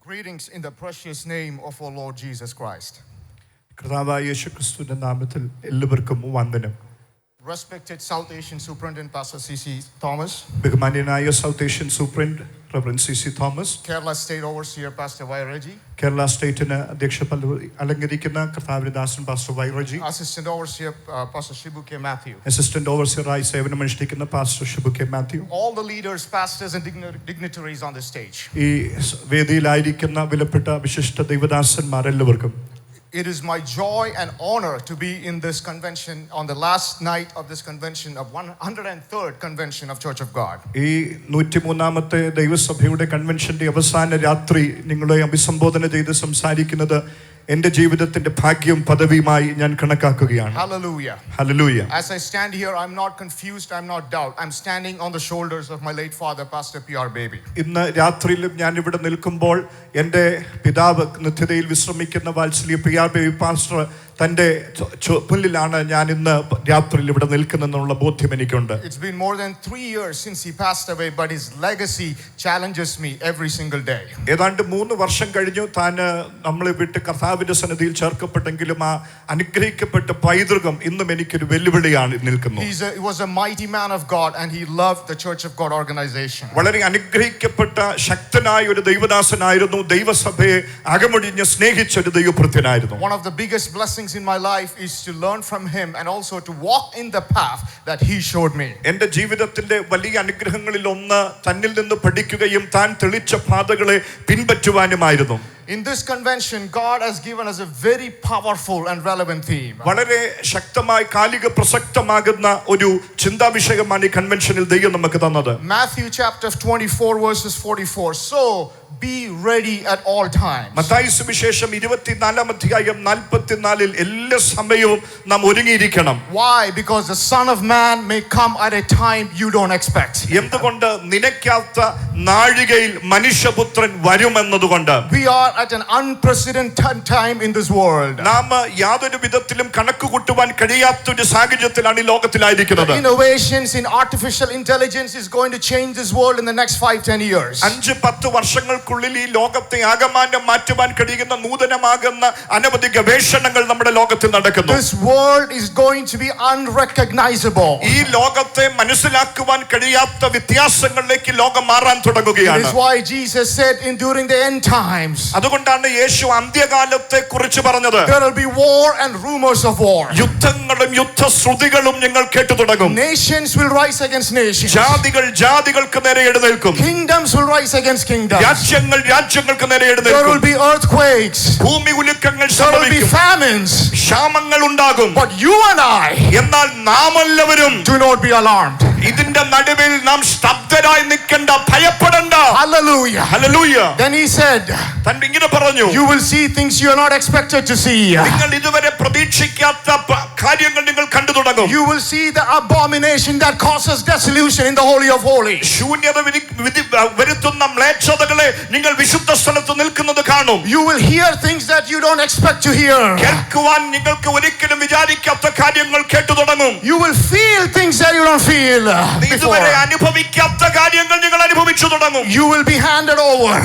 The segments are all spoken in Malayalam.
Greetings in the precious name of our Lord Jesus Christ. Respected South Asian Superintendent Pastor C.C. Thomas, South Asian Superintendent Reverend C.C. Thomas, Kerala State Overseer Pastor Y. Reggie, Kerala State Pastor Y. Reggie, Assistant Overseer Pastor Shibu K. Matthew, Assistant Overseer Pastor Shibu K. Matthew, all the leaders, pastors, and dignitaries on the stage. It is my joy and honor to be in this convention on the last night of this convention of 103rd Convention of Church of God. Hallelujah. Hallelujah. As I stand here, I'm not confused, I'm not doubt. I'm standing on the shoulders of my late father, Pastor P.R. Baby. It's been more than 3 years since he passed away, but his legacy challenges me every single day. It was a mighty man of God and he loved the Church of God organization. One of the biggest blessings in my life is to learn from him and also to walk in the path that he showed me. In this convention, God has given us a very powerful and relevant theme. Matthew chapter 24 verses 44. So be ready at all times. Why? Because the Son of Man may come at a time you don't expect. We are at an unprecedented time in this world. Innovations in artificial intelligence is going to change this world in the next 5-10 years. This world is going to be unrecognizable. That is why Jesus said during the end times there will be war and rumors of war. Nations will rise against nations. Kingdoms will rise against kingdoms. There will be earthquakes. There will be famines. But you and I do not be alarmed. Hallelujah. Hallelujah. Then he said, you will see things you are not expected to see. You will see the abomination that causes dissolution in the Holy of Holies. You will hear things that you don't expect to hear. You will feel things that you don't feel before. You will be handed over.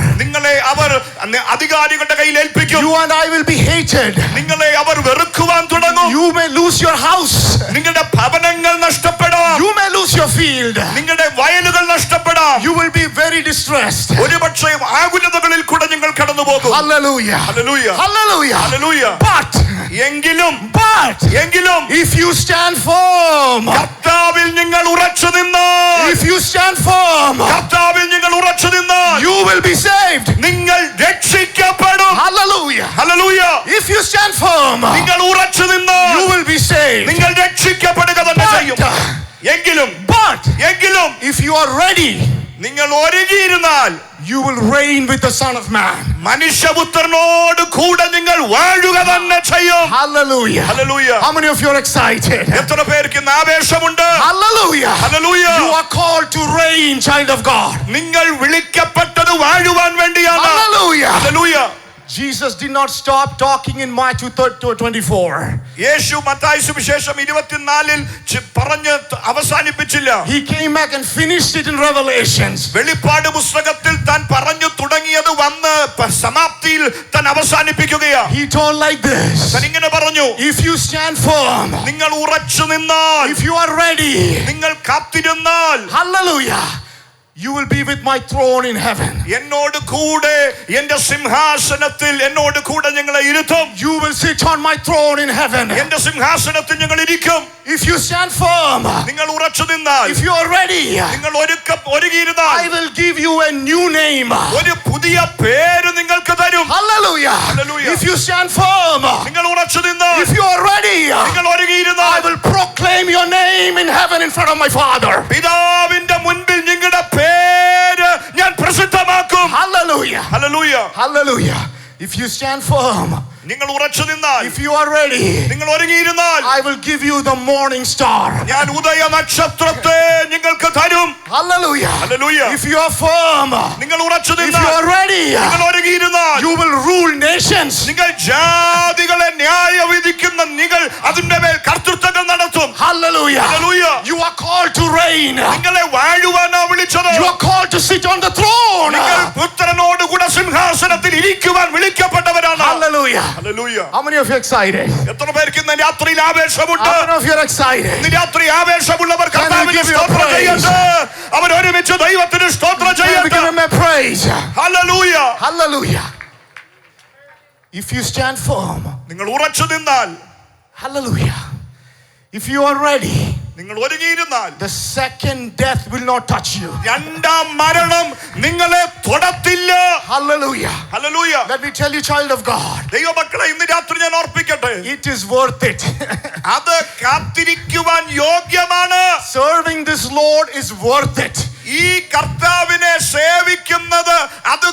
You and I will be hated. You may lose your house. You may lose your field. You will be very distressed. Hallelujah. Hallelujah. Hallelujah. Hallelujah. But if you stand firm, if you stand firm, you will be saved. Hallelujah. Hallelujah. If you stand firm, you will be saved. But if you are ready, you will reign with the Son of Man. Hallelujah. Hallelujah. How many of you are excited? Hallelujah. Hallelujah. You are called to reign, child of God. Hallelujah. Hallelujah. Jesus did not stop talking in Matthew 24. He came back and finished it in Revelations. തുടങ്ങിയത് വന്ന് സമാപ്തിയിൽ താൻ അവസാനിപ്പിക്കുകയാണ്. He told like this. താൻ ഇങ്ങനെ പറഞ്ഞു, if you stand firm, നിങ്ങൾ ഉറച്ചു നിന്നാൽ, if you are ready, നിങ്ങൾ കാത്തിരുന്നാൽ, hallelujah, you will be with my throne in heaven. എന്നോട് കൂടെ എന്റെ സിംഹാസനത്തിൽ എന്നോട് കൂടെ ഞങ്ങളെ ഇരുത്തും. You will sit on my throne in heaven. എന്റെ സിംഹാസനത്തിൽ ഞങ്ങൾ ഇരിക്കും. If you stand firm, നിങ്ങൾ ഉറച്ചു നിന്നാൽ, if you are ready, നിങ്ങൾ ഒരുങ്ങിയിരുന്നാൽ, I will give you a new name. ഒരു പുതിയ പേര് നിങ്ങൾക്ക് തരും. Hallelujah. Hallelujah. If you stand firm, നിങ്ങൾ ഉറച്ചു നിന്നാൽ, if you are ready, നിങ്ങൾ ഒരുങ്ങിയിരുന്നാൽ, I will proclaim your name in heaven in front of my Father. പിതാവിന്റെ മുൻപിൽ നിങ്ങളുടെ പേര് ഞാൻ പ്രസിദ്ധമാക്കും. Hallelujah. Hallelujah. Hallelujah. If you stand firm, നിങ്ങൾ ഉറച്ചു നിന്നാൽ, if you are ready, നിങ്ങൾ ഒരുങ്ങിയിരുന്നാൽ, I will give you the morning star. ഞാൻ ഉദയ നക്ഷത്രത്തെ നിങ്ങൾക്ക് തരും. Hallelujah. Hallelujah. If you are firm, നിങ്ങൾ ഉറച്ചു if you നിന്നാൽ, are ready, നിങ്ങൾ ഒരുങ്ങിയിരുന്നാൽ, you will rule nations. നിങ്ങൾ ജാതികളെ ന്യായവിധിക്കുന്ന നിങ്ങൾ അതിന്റെ മേൽ കർത്തൃത്വങ്ങൾ നടത്തും. Hallelujah. Hallelujah. You are called to reign. നിങ്ങളെ വാഴുവാനാ വിളിച്ചത്. You are called to sit on the throne. നിങ്ങൾ പുത്രനോട് കൂടെ സിംഹാസനത്തിൽ ഇരിക്കുവാൻ വിളിക്കപ്പെട്ടവരാണ്. Hallelujah. Hallelujah. How many of you are excited? എത്ര പേർക്ക് ഇന്ന് രാത്രിയിൽ ആവേശമുണ്ട്? How many of you are excited? ഇന്ന് രാത്രി ആവേശമുള്ളവർ കർത്താവിനെ give you a സ്തോത്രം praise? ചെയ്യട്ടെ. അവർ ഒരുമിച്ച് ദൈവത്തിന് സ്തോത്രം Can we ചെയ്യട്ടെ. give him a praise? Hallelujah. Hallelujah. If you stand firm, നിങ്ങൾ ഉറച്ചു നിന്നാൽ, hallelujah. If you are ready, നിങ്ങൾ ഒരുങ്ങിയിരുന്നാൽ, the second death will not touch you. രണ്ടാം മരണം നിങ്ങളെ തൊടത്തില്ല. Hallelujah. Hallelujah. Let me tell you, child of God, ദൈവമക്കളെ, ഇന്ന് രാത്രി ഞാൻ ഓർപ്പിക്കട്ടെ, it is worth it. അത് കാത്തിരിക്കുവാൻ യോഗ്യമാണ്. Serving this Lord is worth it. ഈ കർത്താവിനെ സേവിക്കുന്നത് അത്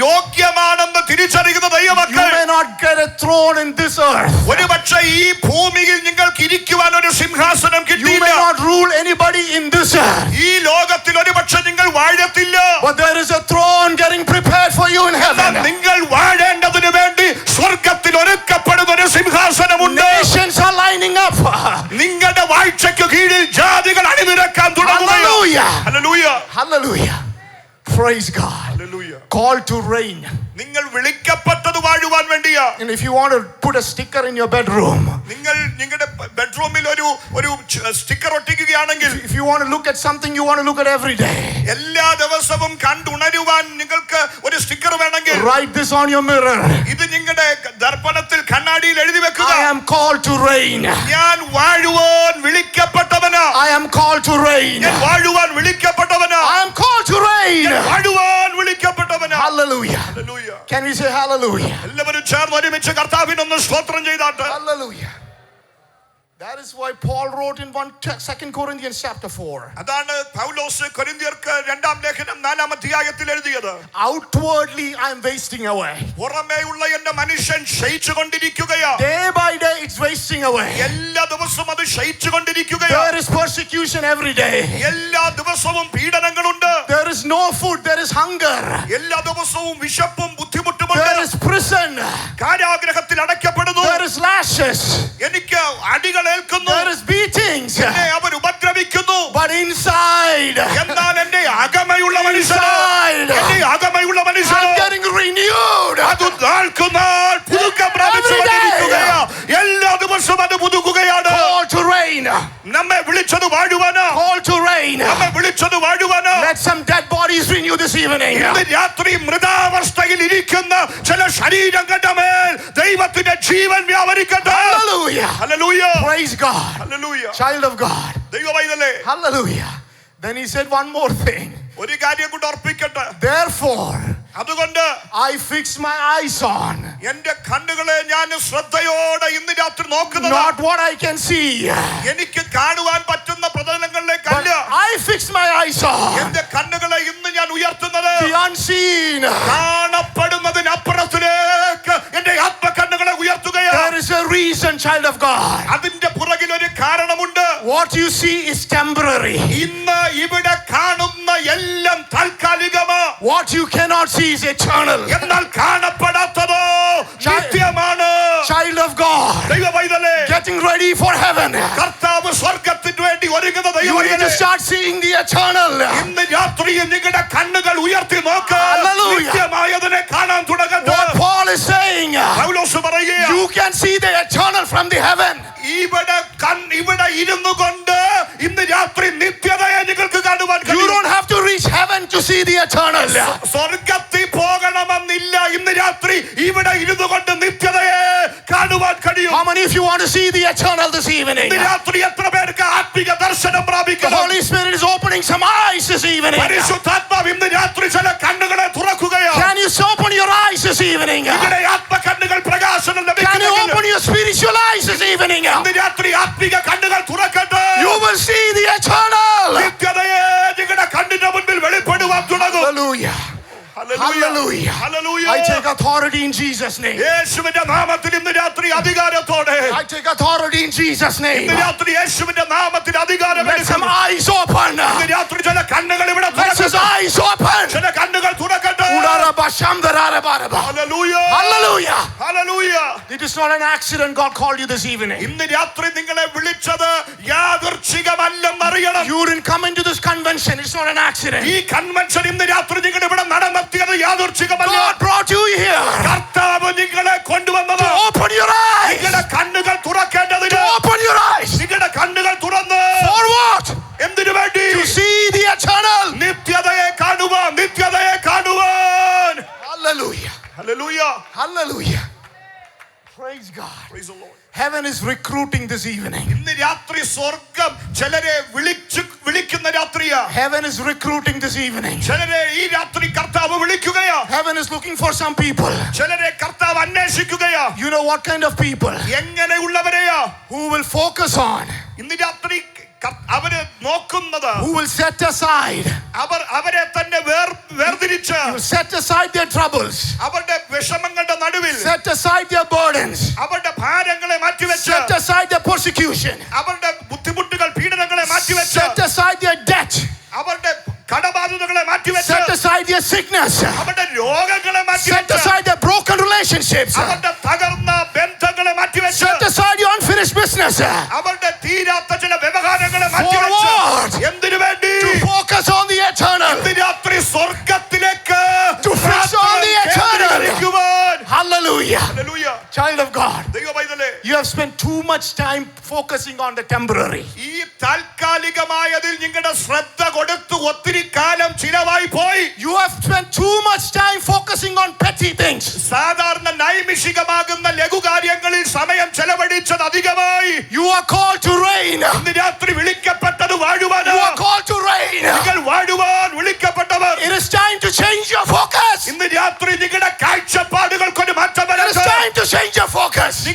യോഗ്യമാണെന്ന് തിരിച്ചറിയുന്ന You ദൈവമക്കൾ, may not get a throne in this earth. ഒരുപക്ഷെ ഈ ഭൂമിയിൽ നിങ്ങൾക്ക് ഇരിക്കുവാൻ ഒരു സിംഹാസനം You കിട്ടിയില്ല. may not rule anybody in this earth. ഈ ലോകത്തിൽ ഒരുപക്ഷെ നിങ്ങൾ വാഴത്തില്ല. But there is a throne getting prepared for you in heaven. നിങ്ങൾ വാഴേണ്ടതിനു വേണ്ടി സ്വർഗത്തിൽ ഒരുക്കപ്പെടുന്ന ഒരു സിംഹാസനമുണ്ട്. Nations are lining up. നിങ്ങളുടെ വാഴ്ചയ്ക്ക് കീഴിൽ ജാതികൾ അണിനിരക്കാൻ തുടങ്ങുകയാണ്. Hallelujah. Hallelujah. Hallelujah. Praise God. Hallelujah. Called to reign. നിങ്ങൾ വിളിക്കപ്പെട്ടത് വാഴുവാൻ വേണ്ടിയാ. And if you want to put a sticker in your bedroom, നിങ്ങൾ നിങ്ങളുടെ ബെഡ്റൂമിൽ ഒരു sticker ഒട്ടിക്കുകയാണെങ്കിൽ, if you want to look at something, you want to look at every day, എല്ലാ ദിവസവും കണ്ടുണരുവാൻ നിങ്ങൾക്ക് ഒരു സ്റ്റിക്കർ വേണമെങ്കിൽ, write this on your mirror. ഇത് നിങ്ങളുടെ ദർപ്പണത്തിൽ കണ്ണാടിയിൽ എഴുതി വെക്കുക. I am called to reign. ഞാൻ വാഴുവാൻ വിളിക്കപ്പെട്ടവനാ. I am called to reign. ഞാൻ വാഴുവാൻ വിളിക്കപ്പെട്ടവനാ. I am called to reign. ഞാൻ വാഴുവാൻ വിളിക്കപ്പെട്ടവനാ. Hallelujah. Hallelujah. Can we say hallelujah? എല്ലാവരും ചേർന്ന് ഒരുമിച്ച് കർത്താവിനൊന്ന് സ്തോത്രം ചെയ്താട്ടെ. Hallelujah. That is why Paul wrote in 2 Corinthians chapter 4. അതാണ് പൗലോസ് കൊരിന്ത്യർക്ക് 2-ാം ലേഖനം 4-ാം അധ്യായത്തിൽ എഴുതിയത്. Outwardly I am wasting away. പുറമേയുള്ള എന്റെ മനുഷ്യൻ ക്ഷയിച്ചുകൊണ്ടിരിക്കുകയാ. Day by day it's wasting away. എല്ലാ ദിവസവും അത് ക്ഷയിച്ചുകൊണ്ടിരിക്കുകയാ. There is persecution every day. എല്ലാ ദിവസവും പീഡനങ്ങളുണ്ട്. There is no food, there is hunger. എല്ലാ ദിവസവും വിശപ്പും ബുദ്ധിമുട്ടുമുണ്ട്. There is prison. കാരാഗൃഹത്തിൽ അടയ്ക്കപ്പെടുന്നു. There is lashes. എനിക്ക് അടികൾ ഏൽക്കുന്നു. There is beatings. എന്നെ അവർ ഉപദ്രവിക്കുന്നു. But inside, എന്നാൽ എന്റെ അകമയുള്ള മനുഷ്യന്, എന്റെ അകമയുള്ള മനുഷ്യന് I'm getting renewed. അത് നാൾക്കുനാൾ പുതുക്കം പ്രാപിച്ചുകൊണ്ടിരിക്കുകയാ. എല്ലാ ദിവസവും അത് പുതുക്കുകയാണ്. Call to reign. നമ്മെ വിളിച്ചത് വാഴുവാനാ. Call to reign. നമ്മെ വിളിച്ചത് വാഴുവാനാ. Let some dead bodies renew this evening. ഇന്ന് രാത്രി മൃതാവസ്ഥയിൽ ഇരിക്കുന്ന ചില ശരീരങ്ങളുടെ മേൽ ദൈവത്തിന്റെ ജീവൻ വ്യാപരിക്കട്ടെ. Hallelujah. Hallelujah. Praise God. Hallelujah. Child of God. ദൈവമൈതലേ. Hallelujah. Then he said one more thing. ഒരു കാര്യം കൂടെ ഓർപ്പിക്കട്ടെ. Therefore, അതുകൊണ്ട് I fix my eyes on എന്റെ കണ്ണുകളെ ഞാൻ ശ്രദ്ധയോടെ ഇന്ന് രാത്രി നോക്കുന്നത് not what I can see, എനിക്ക് കാണുവാൻ പറ്റുന്ന പ്രതലങ്ങളിലേക്കല്ല. but I fix my eyes on എന്റെ കണ്ണുകളെ ഇന്ന് ഞാൻ ഉയർത്തുന്നത് the unseen. കാണപ്പെടുന്നതിനപ്പുറത്തിലേക്ക് എന്റെ ആത്മകണ്ണുകളെ ഉയർത്തുകയാണ്. There is a reason, child of God. അതിന്റെ പുറകിൽ ഒരു കാരണമുണ്ട്. What you see is temporary. ഇന്ന് ഇവിടെ കാണുന്ന എല്ലാം താൽക്കാലികമാണ്. What you cannot see is eternal. എന്നാൽ കാണപ്പെടാത്തതോ നിത്യമാണ്. Child of God, ദൈവമൈതലേ, getting ready for heaven. കർത്താവ് സ്വർഗ്ഗത്തിന് വേണ്ടി You need to start seeing the eternal. Hallelujah. What Paul is saying, you can see the eternal from the heaven. You don't have to reach heaven to see the eternal. How many of you want to see the eternal this evening? The Holy Spirit is opening some eyes this evening. Can you open your eyes this evening? Can you open your spiritual eyes this evening? You will see the eternal. Hallelujah. Hallelujah. Hallelujah. I take authority in Jesus' name. I take authority in Jesus' name. Let some eyes open. Let his eyes open. Hallelujah. Hallelujah. Hallelujah. It is not an accident God called you this evening. You didn't come into this convention. It's not an accident. God brought you here to open your eyes. To open your eyes. For what? To see the eternal. Hallelujah. Hallelujah. Hallelujah. Praise God. Praise the Lord. Heaven is recruiting this evening. Heaven is recruiting this evening. Heaven is looking for some people. You know what kind of people? Who will focus on, who will set aside, you set aside their troubles, set aside their burdens, set aside their persecution, set aside their debt, set aside their sickness, set aside their broken relationships, set aside your unfinished business. For what? To focus on the eternal. To fix on the eternal. Hallelujah. Hallelujah. Child of God, you have spent too much time focusing on the temporary. You have spent too much time focusing on petty things. You are called to reign. You are called to reign. It is time to change your focus. It is time to change your focus.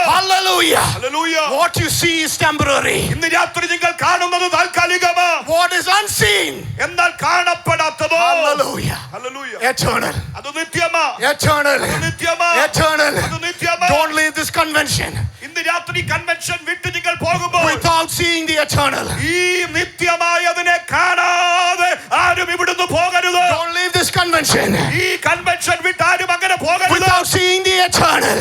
Hallelujah. Hallelujah. What you see is temporary. What is unseen? Hallelujah. Hallelujah. Eternal. Eternal. Eternal. Don't leave this convention without seeing the eternal. Don't leave this convention without seeing the eternal.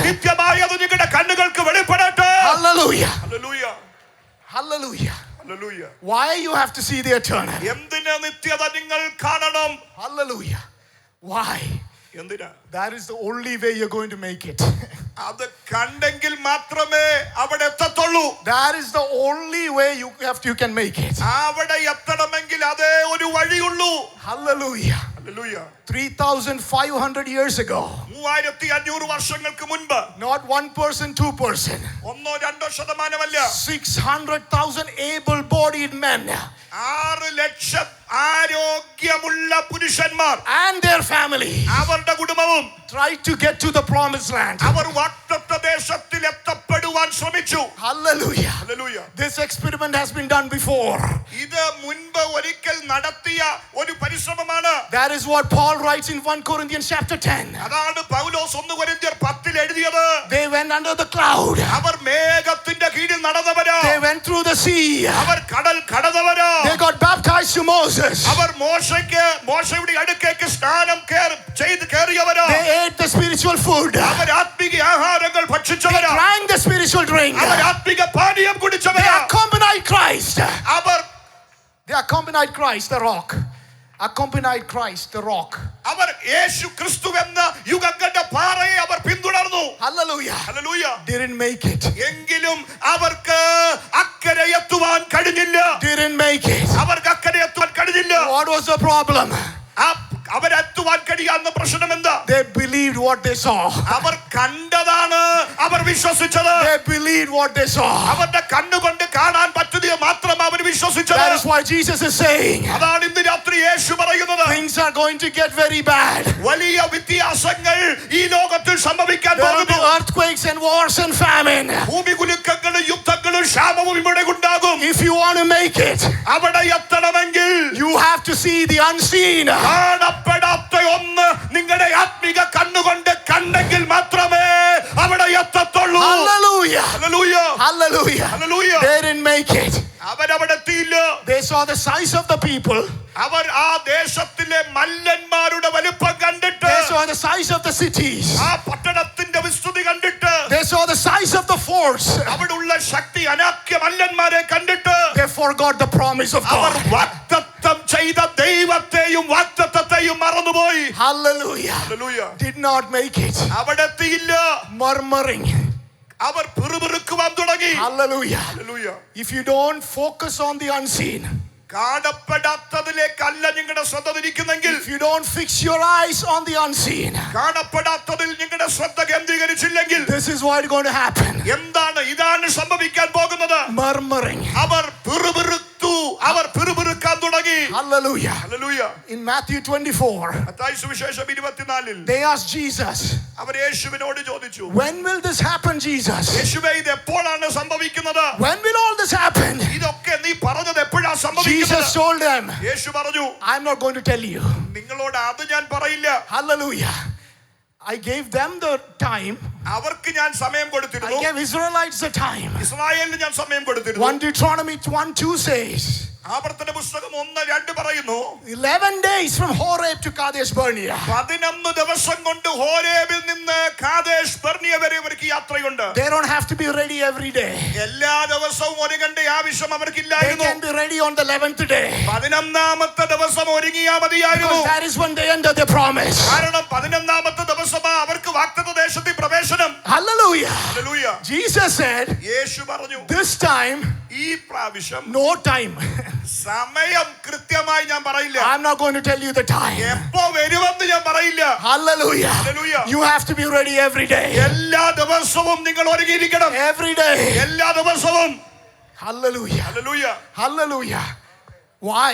Hallelujah. Hallelujah. Hallelujah. Hallelujah. Why you have to see the eternal? Hallelujah. Why? That is the only way you're going to make it. That is the only way you can make it. Hallelujah. Hallelujah. 3,500 years ago. Not one person, two person. 600,000 able-bodied men. And their family tried to get to the promised land. Hallelujah. Hallelujah. This experiment has been done before. That is what Paul writes in 1 Corinthians chapter 10. They went under the cloud. They went through the sea. They got baptized to Moses. They ate the spiritual food. They drank the spiritual drink. They accompanied They accompanied Christ, the rock. Accompanied Christ, the rock. അവർ യേശു ക്രിസ്തു എന്ന യുഗങ്ങളുടെ പാറയെ അവർ പിന്തുടർന്നു. Hallelujah. Hallelujah. Didn't make it. എങ്കിലും അവർക്ക് അക്കരെ എത്തുവാൻ കഴിഞ്ഞില്ല. Didn't make it. അവർക്ക് അക്കരെ എത്തുവാൻ കഴിഞ്ഞില്ല. What was the problem? അവരെത്തുവാൻ കഴിയാവുന്ന പ്രശ്നം എന്താ? They believed what they saw. അവർ കണ്ടതാണ് അവർ വിശ്വസിച്ചത്. They believed what they saw. അവരുടെ കണ്ണുകൊണ്ട് കാണാൻ പറ്റുന്നത് മാത്രം അവർ വിശ്വസിച്ചത്. That is why Jesus is saying, അതാണ് ഇന്ന് രാത്രി യേശു പറയുന്നത്. things are going to get very bad. വലിയ വ്യത്യാസങ്ങൾ ഈ ലോകത്തിൽ സംഭവിക്കാൻ പോകുന്നു. There will be earthquakes and wars and famine. ഭൂമികുലുക്കങ്ങളും യുദ്ധങ്ങളും ക്ഷാമവും ഇവിടെ ഉണ്ടാകും. If you want to make it, അവിടെ എത്തണമെങ്കിൽ you have to see the unseen. കാണപ്പെടാത്ത ഒന്ന് നിങ്ങളുടെ ആത്മിക കണ്ണുകൊണ്ട് കണ്ടെങ്കിൽ മാത്രമേ അവിടെ എത്തത്തുള്ളൂ. Hallelujah. Hallelujah. Hallelujah. Hallelujah. They didn't make it. അവരവിടെ എത്തിയില്ല. They saw the size of the people. അവർ ആ ദേശത്തിലെ മല്ലന്മാരുടെ വലിപ്പം കണ്ടിട്ട്, They saw the size of the cities. ആ പട്ടണത്തിന്റെ വിസ്തൃതി കണ്ടിട്ട്, They saw the size of the force. അവിടെയുള്ള ശക്തി അനാക്യ മല്ലന്മാരെ കണ്ടിട്ട് They forgot the promise of our God. വാഗ്ദത്തം ചെയ്ത ദൈവത്തെയും വാഗ്ദത്തത്തെയും മറന്നുപോയി. Hallelujah. Hallelujah. Did not make it. അവിടെ എത്തിയില്ല. Murmuring. അവർ പിറുപിറുക്കുവാൻ തുടങ്ങി. Hallelujah. Hallelujah. If you don't focus on the unseen, കാണപ്പെടാത്തതിലേക്കല്ല നിങ്ങളുടെ ശ്രദ്ധ തിരിക്കുന്നെങ്കിൽ, if you don't fix your eyes on the unseen, കാണപ്പെടാത്തതിൽ നിങ്ങളുടെ ശ്രദ്ധ കേന്ദ്രീകരിച്ചില്ലെങ്കിൽ, this is what is going to happen. ഇതാണ് സംഭവിക്കാൻ പോകുന്നത്. Murmuring. അവർ പിറുപിറുത്തു, അവർ പിറുപിറുക്കാൻ തുടങ്ങി. Hallelujah. Hallelujah. In Matthew 24, Mathai സുവിശേഷം 24 they asked Jesus, അവർ യേശുവിനോട് ചോദിച്ചു, when will this happen, Jesus? യേശുവേ ഇത് എപ്പോഴാണ് സംഭവിക്കുന്നത്? When will all this happen? ഇതൊക്കെ നീ പറഞ്ഞത് എപ്പോഴാണ് Jesus സംഭവിക്കുന്നത്? told them, യേശു പറഞ്ഞു, I'm not going to tell you. നിങ്ങളോട് അത് ഞാൻ പറയില്ല. Hallelujah. I gave them the time. അവർക്ക് ഞാൻ സമയം I കൊടുത്തിരുന്നു. gave Israelites the time. ഇസ്രായേലിന് ഞാൻ സമയം കൊടുത്തിരുന്നു. 1 Deuteronomy 1:2 says, ആവർത്തന പുസ്തകം 1:2 പറയുന്നു, 11 days from Horeb to Kadesh Barnea. 11 ദിവസം കൊണ്ട് ഹോരേബിൽ നിന്ന് കാദേശ് ബർണിയ വരെ അവർക്ക് യാത്രയുണ്ട്. They don't have to be ready every day. എല്ലാ ദിവസവും ഒരുങ്ങേണ്ട ആവശ്യം They അവർക്കില്ലായിരുന്നു. can be ready on the 11th day. 11ാമത്തെ ദിവസം ഒരുങ്ങിയാ മതിയായിരുന്നു. Because that is when they enter the promise. കാരണം 11ാമത്തെ ദിവസമാ അവർക്ക് വാഗ്ദത്ത ദേശത്തിൽ പ്രവേശനം. Hallelujah. Hallelujah. Jesus said, യേശു പറഞ്ഞു, this time, ഈ പ്രാവശ്യം no time. സമയം കൃത്യമായി ഞാൻ പറയില്ല. I'm not going to tell you the time. എപ്പോ വരുമെന്ന് ഞാൻ പറയില്ല. Hallelujah. Hallelujah. You have to be ready every day. എല്ലാ ദിവസവും നിങ്ങൾ ഒരുങ്ങിയിരിക്കണം. Every day. എല്ലാ ദിവസവും. Hallelujah. Hallelujah. Hallelujah. Why?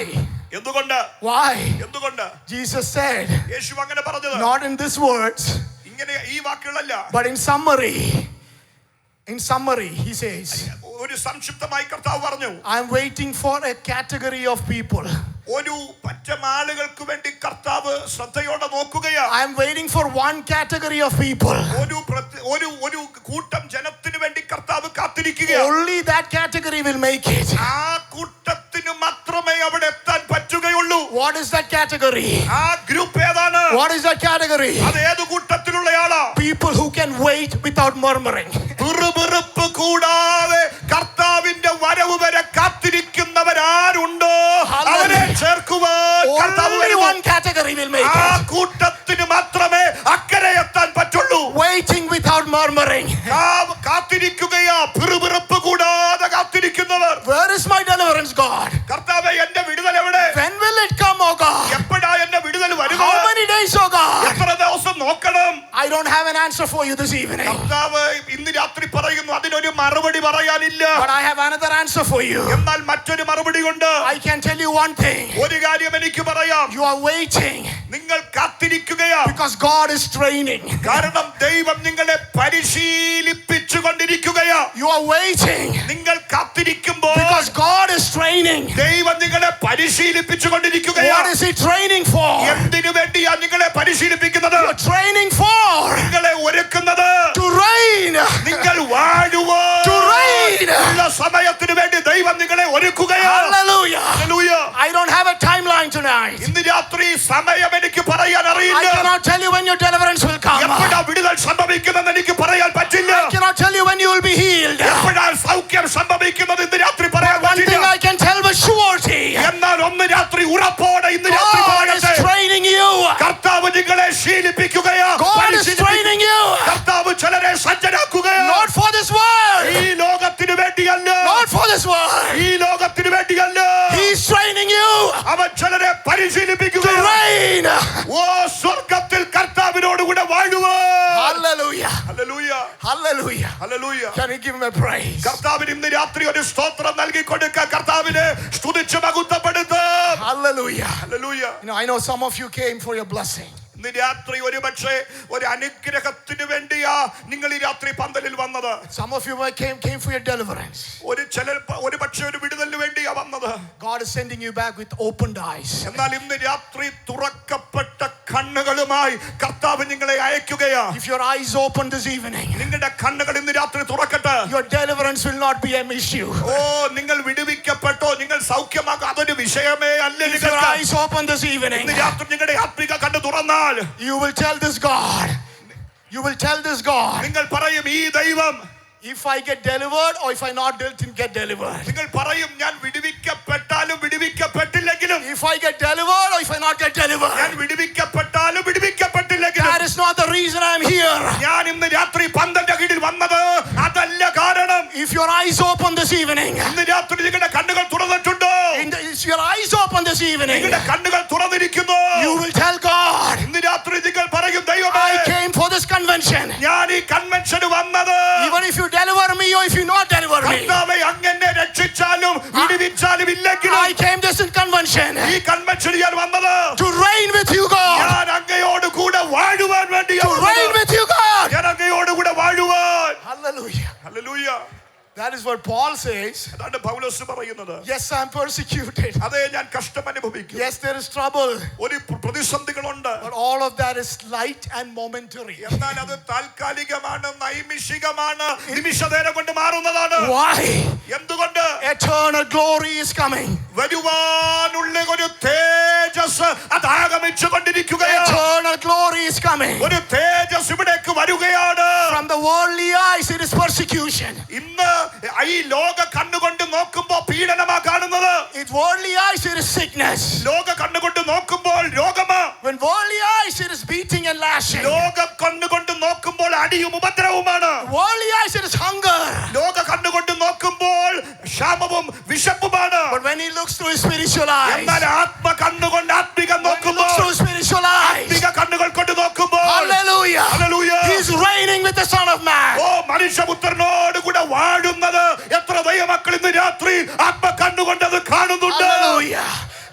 എന്തുകൊണ്ട്? Why? എന്തുകൊണ്ട്? Jesus said, യേശു അങ്ങനെ പറഞ്ഞത് not in these words, ഇങ്ങനെ ഈ വാക്കുകളല്ല. but in summary. In summary, he says, ഒരു സംക്ഷിപ്തമായി കർത്താവ് പറഞ്ഞു, I'm waiting for a category of people. ഒരു പറ്റം ആളുകൾക്ക് വേണ്ടി കർത്താവ് ശ്രദ്ധയോടെ നോക്കുകയാണ്. I'm waiting for one category of people. ഒരു കൂട്ടം ജനത്തിന് വേണ്ടി കർത്താവ് കാത്തിരിക്കുകയാണ്. Only that category will make it. ആ കൂട്ടത്തിന് മാത്രമേ അവിടെ എത്താൻ പറ്റുകയുള്ളൂ. What is that category? ആ ഗ്രൂപ്പ് ഏതാണ്? What is that category? അത് ഏത് കൂട്ടത്തിലുള്ളയാളാ? People who can wait without murmuring. പിറുപിറുപ്പ് കൂടാതെ കർത്താവിന്റെ വരവ് വരെ കാത്തിരിക്കുന്നവരാരുണ്ടോ അവരെ ചേർക്കുവാൻ കർത്താവ് Only വരുന്നു. one category will make ആ it. കൂട്ടത്തിന് മാത്രമേ അക്കരെ എത്താൻ പറ്റുള്ളൂ. Waiting without murmuring. കാത്തിരിക്കുകയാ, പിറുപിറുപ്പ് കൂടാതെ കാത്തിരിക്കുന്നവർ. Where is my deliverance, God? കർത്താവേ, എന്റെ വിടുതൽ എവിടെ? When will it come, oh God? എപ്പോഴാ എന്റെ വിടുതൽ വരുന്നത്? How many days, oh God? എത്ര ദിവസം നോക്കണം? I don't have an answer for you this evening. കർത്താവ് ഇന്ന് രാത്രി പറയുന്നു, അതിനൊരു മറുപടി പറയാനില്ല. But I have another answer for you. എന്നാൽ മറ്റൊരു മറുപടി കൊണ്ട് I can tell you one thing. ഒരു കാര്യം എനിക്ക് പറയാം. You are waiting നിങ്ങൾ കാത്തിരിക്കുകയാ. because God is training. കാരണം ദൈവം നിങ്ങളെ പരിശീലിപ്പിച്ചുകൊണ്ടിരിക്കുകയാ. You are waiting നിങ്ങൾ കാത്തിരിക്കുമ്പോൾ because God is training. ദൈവം നിങ്ങളെ പരിശീലിപ്പിച്ചുകൊണ്ടിരിക്കുകയാ. What is He training for? എന്തിനു വേണ്ടിയാ നിങ്ങളെ പരിശീലിപ്പിക്കുന്നത്? You're training for നിങ്ങളെ ഒരുക്കുന്നത് to reign. നിങ്ങൾ വാഴുവാൻ To reign. ഉള്ള സമയത്തിന് വേണ്ടി ദൈവം നിങ്ങളെ ഒരുക്കുകയാ. Hallelujah. Hallelujah. I don't have a timeline tonight. ഇന്ന് രാത്രി സമയം എനിക്ക് പറയാൻ I അറിയില്ല. cannot tell you when your deliverance will come. എപ്പോഴാ വിടുതൽ സംഭവിക്കുമെന്ന് എനിക്ക് പറയാൻ പറ്റില്ല. I cannot tell you when you will be healed. എപ്പോഴാ സൗഖ്യം സംഭവിക്കുന്നത് ഇന്ന് രാത്രി പറയാൻ One thing പറ്റില്ല. I can surety. എന്നാൽ ഒന്ന് രാത്രി ഉറപ്പോടെ ഇന്ന് രാത്രി God is പറയട്ടെ, training you. കർത്താവ് നിങ്ങളെ ശീലിപ്പിക്കുകയാ, God is training you. കർത്താവ് ചിലരെ സജ്ജനാക്കുകയാ. Not for this world. ഈ ലോകത്തിന് വേണ്ടിയല്ല, Not for this world. ഈ ലോകത്തിന് വേണ്ടിയല്ല. He's training you അവൻ ചിലരെ to പരിശീലിപ്പിക്കുകയാ. reign. ഓ സ്വർഗ്ഗത്തിൽ കർത്താവിനോട് കൂടെ വാഴുവാൻ. Hallelujah. Hallelujah, Hallelujah. Hallelujah. Can you give him a praise? കർത്താവിന് ഇന്ന് രാത്രി ഒരു സ്തോത്രം നൽകി കൊടുക്കുക. കർത്താവിനെ സ്തുതിച്ച് മഹത്വപ്പെടുത്താം. Hallelujah. Hallelujah. I know some of you came for your blessing. ഇന്ന് രാത്രി ഒരുപക്ഷെ ഒരു അനുഗ്രഹത്തിന് വേണ്ടിയാ നിങ്ങൾ ഈ രാത്രി പന്തലിൽ വന്നത്. Some of you came for your deliverance. ഒരുപക്ഷെ ഒരു വിടുതലിന് വേണ്ടിയാ വന്നത്. God is sending you back with opened eyes. എന്നാൽ ഇന്ന് രാത്രി തുറക്കപ്പെട്ട കണ്ണുകളുമായി കർത്താവ് നിങ്ങളെ അയക്കുകയാ. If your eyes open this evening, നിങ്ങളുടെ കണ്ണുകൾ ഇന്ന് രാത്രി തുറക്കട്ടെ. your deliverance will not be an issue. ഓ നിങ്ങൾ വിടുവിക്കപ്പെട്ടോ, നിങ്ങൾ സൗഖ്യമാക്കോ, അതൊരു വിഷയമേ അല്ല. If your eyes open this evening, ഇന്ന് രാത്രി നിങ്ങളുടെ ആത്മിക കണ്ണ് തുറന്നാൽ you will tell this God, നിങ്ങൾ പറയും, ഈ ദൈവം, if I get delivered or if I not get delivered. നിങ്ങൾ പറയും, ഞാൻ വിടുവിക്കപ്പെട്ടാലും വിടുവിക്കപ്പെട്ടില്ലെങ്കിലും, If I get delivered or if I not get delivered. ഞാൻ വിടുവിക്കപ്പെട്ടാലും വിടുവിക്കപ്പെട്ടില്ലെങ്കിലും, That is not the reason I am here. ഞാൻ ഇന്ന് രാത്രി പന്തന്റെ കീഴിൽ വന്നത് അതല്ല കാരണം. If your eyes open this evening, ഇന്ന് രാത്രി നിങ്ങളുടെ കണ്ണുകൾ തുറന്നിട്ടുണ്ടോ? if your eyes open this evening, നിങ്ങളുടെ കണ്ണുകൾ തുറന്നിരിക്കുന്നു. you will tell God, ഇന്ന് രാത്രി നിങ്ങൾ പറയും, ദൈവമേ, I came for this convention. ഞാൻ ഈ കൺവെൻഷന് വന്നത്, Even if you deliver me or if you not deliver me, കർത്താവേ, അങ്ങനെ രക്ഷിച്ചാലും വിടുവിച്ചാലും ഇല്ലെങ്കിലും I came this convention ഈ കൺവെൻഷന് ഞാൻ വന്നത് to reign with you, God. ഞാൻ അങ്ങയോട് കൂടെ വാഴുവാൻ വേണ്ടിയാ To reign വന്നത്. with you, God. ഞാൻ അങ്ങയോട് കൂടെ വാഴുവാൻ. Hallelujah. Hallelujah. That is what Paul says. അതാണ് പൗലോസ് പറയുന്നത്. Yes, I am persecuted. അതെ, ഞാൻ കഷ്ടം അനുഭവിക്കും. Yes, there is trouble. ഒരു പ്രതിസന്ധികളുണ്ട്. But all of that is light and momentary. എന്നാൽ അത് താൽക്കാലികമാണ്, നൈമിഷികമാണ്, നിമിഷനേരം കൊണ്ട് മാറുന്നതാണ്. Why? എന്തുകൊണ്ട്? Eternal glory is coming. വരുവാനുള്ള ഒരു തേജസ് അത് ആഗമിച്ചു കൊണ്ടിരിക്കുകയാണ്. Eternal glory is coming. ഒരു തേജസ് ഇവിടേക്ക് വരികയാണ്. From the worldly eyes, it is persecution. ഇന്ന് ഈ ലോക കണ്ണുകൊണ്ട് നോക്കുമ്പോൾ പീഡനമാ കാണുന്നത്. In worldly eyes, it is sickness. ലോക കണ്ണുകൊണ്ട് നോക്കുമ്പോൾ രോഗമാ. When worldly eyes, it is beating and lashing. ലോക കണ്ണുകൊണ്ട് നോക്കുമ്പോൾ അടിയും ഉപദ്രവവുമാണ്. Worldly eyes, it is hunger. ലോക കണ്ണുകൊണ്ട് നോക്കുമ്പോൾ ക്ഷാമവും വിശപ്പുമാണ്. But when he looks through his spiritual eyes, എന്നാൽ ആത്മ കണ്ണുകൊണ്ട് ആത്മികം when he looks നോക്കുമ്പോൾ, through his spiritual eyes, ആത്മിക കണ്ണുകൾ കൊണ്ട് നോക്കുമ്പോൾ, hallelujah, hallelujah, he is reigning with the Son of Man. ഓ മനുഷ്യപുത്രനോട് കൂടെ വാഴുന്നത് എത്ര ദൈവമക്കൾ ഇന്ന് രാത്രി ആത്മ കണ്ണുകൊണ്ട് അത് കാണുന്നുണ്ട്. Hallelujah.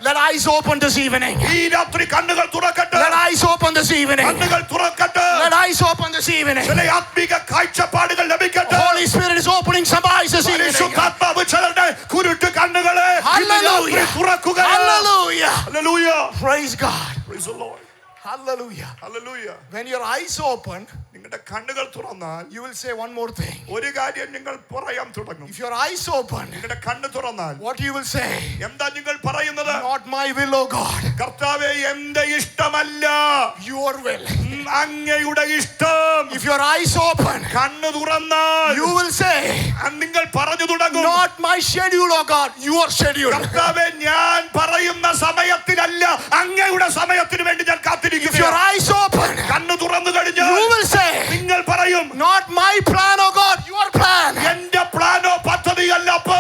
Let eyes open this evening. ഈ രാത്രി കണ്ണുകൾ തുറക്കട്ടെ. Let eyes open this evening. കണ്ണുകൾ തുറക്കട്ടെ. Let eyes open this evening. ചില ആത്മിക കാഴ്ചപ്പാടുകൾ ലഭിക്കട്ടെ. Holy Spirit is opening some eyes this evening. പരിശുദ്ധാത്മാവ് ചിലരുടെ കുരുട്ട് കണ്ണുകളെ ഇന്ന് രാത്രി തുറക്കുകയാണ്. Hallelujah. Hallelujah. Praise God. Praise the Lord. Hallelujah. Hallelujah. When your eyes open, നിങ്ങളുടെ കണ്ണുകൾ തുറന്നാൽ you will say one more thing. ഒരു കാര്യം നിങ്ങൾ പറയാൻ തുടങ്ങും. If your eyes open, നിങ്ങളുടെ കണ്ണ് തുറന്നാൽ what you will say? എന്താ നിങ്ങൾ പറയുന്നത്? Not my will, O God. കർത്താവേ, എന്റെ ഇഷ്ടമല്ല, Your will. അങ്ങയുടെ ഇഷ്ടം. If your eyes open, കണ്ണ് തുറന്നാൽ you will say, നിങ്ങൾ പറഞ്ഞു തുടങ്ങും, not my schedule, O God, your schedule. കർത്താവേ, ഞാൻ പറയുന്ന സമയത്തിലല്ല, അങ്ങയുടെ സമയത്തിന് വേണ്ടി ഞാൻ If your കാത്തിരിക്കുന്നു. eyes open, കണ്ണ് തുറന്നു കഴിഞ്ഞാൽ you will say, നിങ്ങൾ പറയും, not my plan, O God, your plan. എന്റെ പ്ലാനോ പദ്ധതിയല്ല, അപ്പോ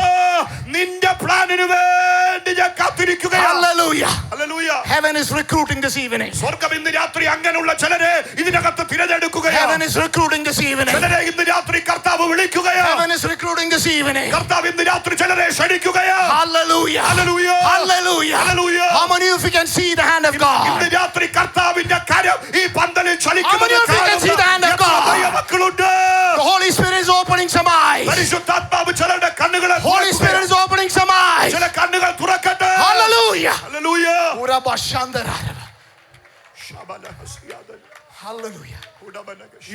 നിന്റെ പ്ലാനിന് വേണ്ടി ഞാൻ കാത്തിരിക്കുകയാണ്. Hallelujah. Hallelujah. Heaven is recruiting this evening. സ്വർഗ്ഗം ഇന്ന് രാത്രി അങ്ങനെയുള്ള ചിലരെ ഇതിനകത്ത് തിരഞ്ഞെടുക്കുകയാണ്. Heaven is recruiting this evening. ചിലരെ ഇന്ന് രാത്രി കർത്താവ് വിളിക്കുകയാണ്. Heaven is recruiting this evening. കർത്താവ് ഇന്ന് രാത്രി ചിലരെ ക്ഷണിക്കുകയാണ്. Hallelujah. Hallelujah. Hallelujah. Hallelujah. How many of you can see the hand of ഇന്ന് God? രാത്രി കർത്താവിന്റെ കരം ഈ പന്തലിൽ ചലിക്കുന്നത് How many of you can see the hand of God? ദൈവമക്കളുണ്ട്. The Holy Spirit is opening some eyes. പരിശുദ്ധാത്മാവ് ചിലരുടെ കണ്ണുകളെ Holy Spirit is opening some eyes. ചില കണ്ണുകൾ തുറക്കട്ടെ. Hallelujah. Hallelujah. Hallelujah.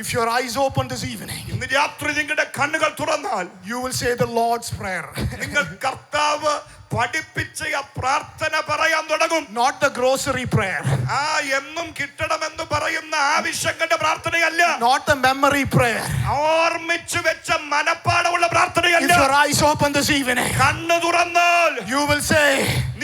If your eyes open this evening, ഇന്ന് രാത്രി നിങ്ങളുടെ കണ്ണുകൾ തുറന്നാൽ you will say the Lord's Prayer. നിങ്ങൾ കർത്താവ് പഠിപ്പിച്ച പ്രാർത്ഥന പറയാൻ തുടങ്ങും. Not the grocery prayer. എന്നും കിട്ടണമെന്ന് പറയുന്ന ആവശ്യങ്ങളുടെ പ്രാർത്ഥനയല്ല. Not the memory prayer. ഓർമ്മിച്ചു വെച്ച മനപ്പാടമുള്ള പ്രാർത്ഥനയല്ല. If your eyes open this evening, കണ്ണു തുറന്നാൽ you will say,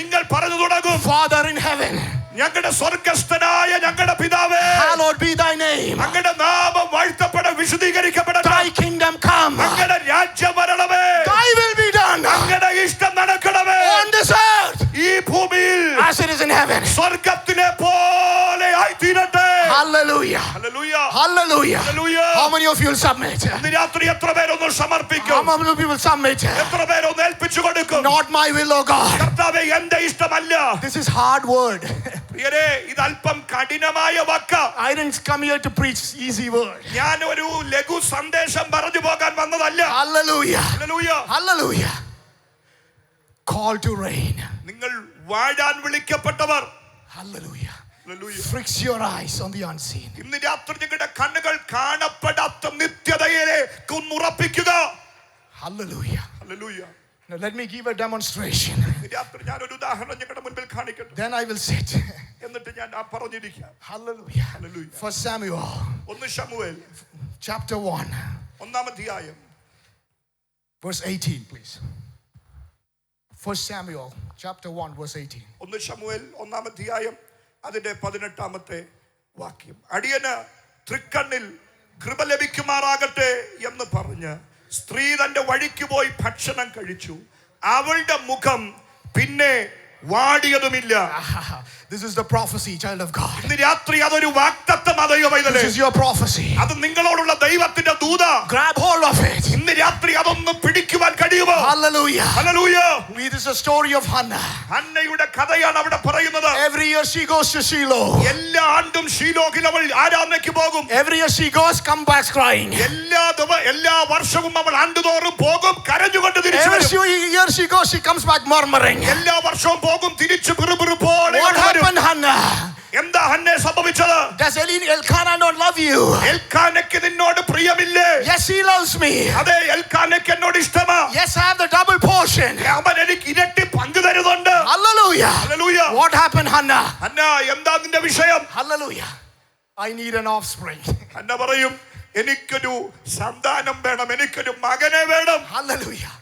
നിങ്ങൾ പറഞ്ഞു തുടങ്ങും, Father in heaven, ഞങ്ങളുടെ സ്വർഗ്ഗസ്ഥനായ ഞങ്ങളുടെ പിതാവേ, hallowed be thy name. അങ്ങയുടെ നാമം വാഴ്ത്തപ്പെട വിശുദ്ധീകരിക്കപ്പെടട്ടെ. Thy kingdom come. അങ്ങയുടെ രാജ്യം വരണമേ. Thy will be done. അങ്ങയുടെ ഇഷ്ടം നടക്കണമേ. On this earth, ഈ ഭൂമിയിൽ as it is in heaven. സ്വർഗ്ഗത്തിലെ പോലെ ആയിത്തീരട്ടെ. Hallelujah. Hallelujah. Hallelujah. Hallelujah. How many of you will submit? ഇന്ന് രാത്രി എത്ര പേരൊന്ന് സമർപ്പിക്കും? How many of you will submit? എത്ര പേരൊന്ന് ഏൽപ്പിച്ചു കൊടുക്കും? Not my will, O God. കർത്താവേ, എന്റെ ഇഷ്ടമല്ല. This is hard word. പ്രിയരേ, ഇത് അല്പം കഠിനമായ വാക്കാ. I didn't come here to preach easy word. ഞാൻ ഒരു ലഘു സന്ദേശം പറഞ്ഞു പോകാൻ വന്നതല്ല. Hallelujah. Hallelujah. Hallelujah. Call to reign. നിങ്ങൾ വാഴാൻ വിളിക്കപ്പെട്ടവർ. Hallelujah. Hallelujah. Fix your eyes on the unseen. ഇന്ന് രാത്രി നിങ്ങളുടെ കണ്ണുകൾ കാണപ്പെടാത്ത നിത്യതയിലേക്ക് ഉറപ്പിക്കുക. Hallelujah. Hallelujah. Now let me give a demonstration. രാത്രി ഞാൻ ഒരു ഉദാഹരണം നിങ്ങളുടെ മുൻപിൽ കാണിക്കട്ടെ. Then I will sit. എന്നിട്ട് ഞാൻ പറഞ്ഞിരിക്കാം. Hallelujah. ഹല്ലേലൂയ. 1 Samuel 1 ശമൂവേൽ chapter 1 ഒന്നാം അധ്യായം verse 18, please. 1 Samuel chapter 1 verse 18. 1 ശമൂവേൽ ഒന്നാം അധ്യായം അതിന്റെ 18-ാമത്തെ വാക്യം. അടിയന് തൃക്കണ്ണിൽ കൃപ ലഭിക്കുമാറാകട്ടെ എന്ന് പറഞ്ഞ് സ്ത്രീ തന്റെ വഴിക്ക് പോയി ഭക്ഷണം കഴിച്ചു. അവളുടെ മുഖം പിന്നെ വാടിയതുമില്ല. This is the prophecy, child of God. ഇന്ന് രാത്രി അതൊരു വാഗ്ദത്തം. This is your prophecy. അത് നിങ്ങളോടുള്ള ദൈവത്തിന്റെ ദൂത. Grab hold of it. ഇന്ന് രാത്രി അതൊന്ന് പിടിക്കുവാൻ കഴിയുമോ? Hallelujah. Hallelujah. This is a story of Hannah. ഹന്നയുടെ കഥയാണ് അവിടെ പറയുന്നത്. Every year she goes to Shiloh. എല്ലാ ആണ്ടും ശീലോഹിൽ അവൾ ആരാധനയ്ക്ക് പോകും. Every year she goes, come back crying. എല്ലാ വർഷവും അവൾ ആണ്ടുതോറും പോകും, കരഞ്ഞുകൊണ്ട് തിരിച്ചു വരും. Every year she goes, she comes back murmuring. എല്ലാ വർഷവും പോകും, തിരിച്ചു പിറുപിറുപ്പോടെ. What happened, Hannah? എന്താ ഹന്നെ സംഭവിച്ചത്? Does Elkanah not love you? എൽക്കാനയ്ക്ക് നിന്നോട് പ്രിയമില്ലേ? Yes, he loves me. അതെ, എൽക്കാനയ്ക്ക് എന്നോട് ഇഷ്ടമാ. Yes, I have the double portion. അവൻ എനിക്ക് ഇരട്ടി പങ്ക് തരുന്നുണ്ട്. Hallelujah. Hallelujah. What happened, Hannah? Hannah, എന്താ നിന്റെ വിഷയം? Hallelujah. I need an offspring. Hannah പറയും, എനിക്കൊരു സന്താനം വേണം, എനിക്കൊരു മകനെ വേണം. Hallelujah.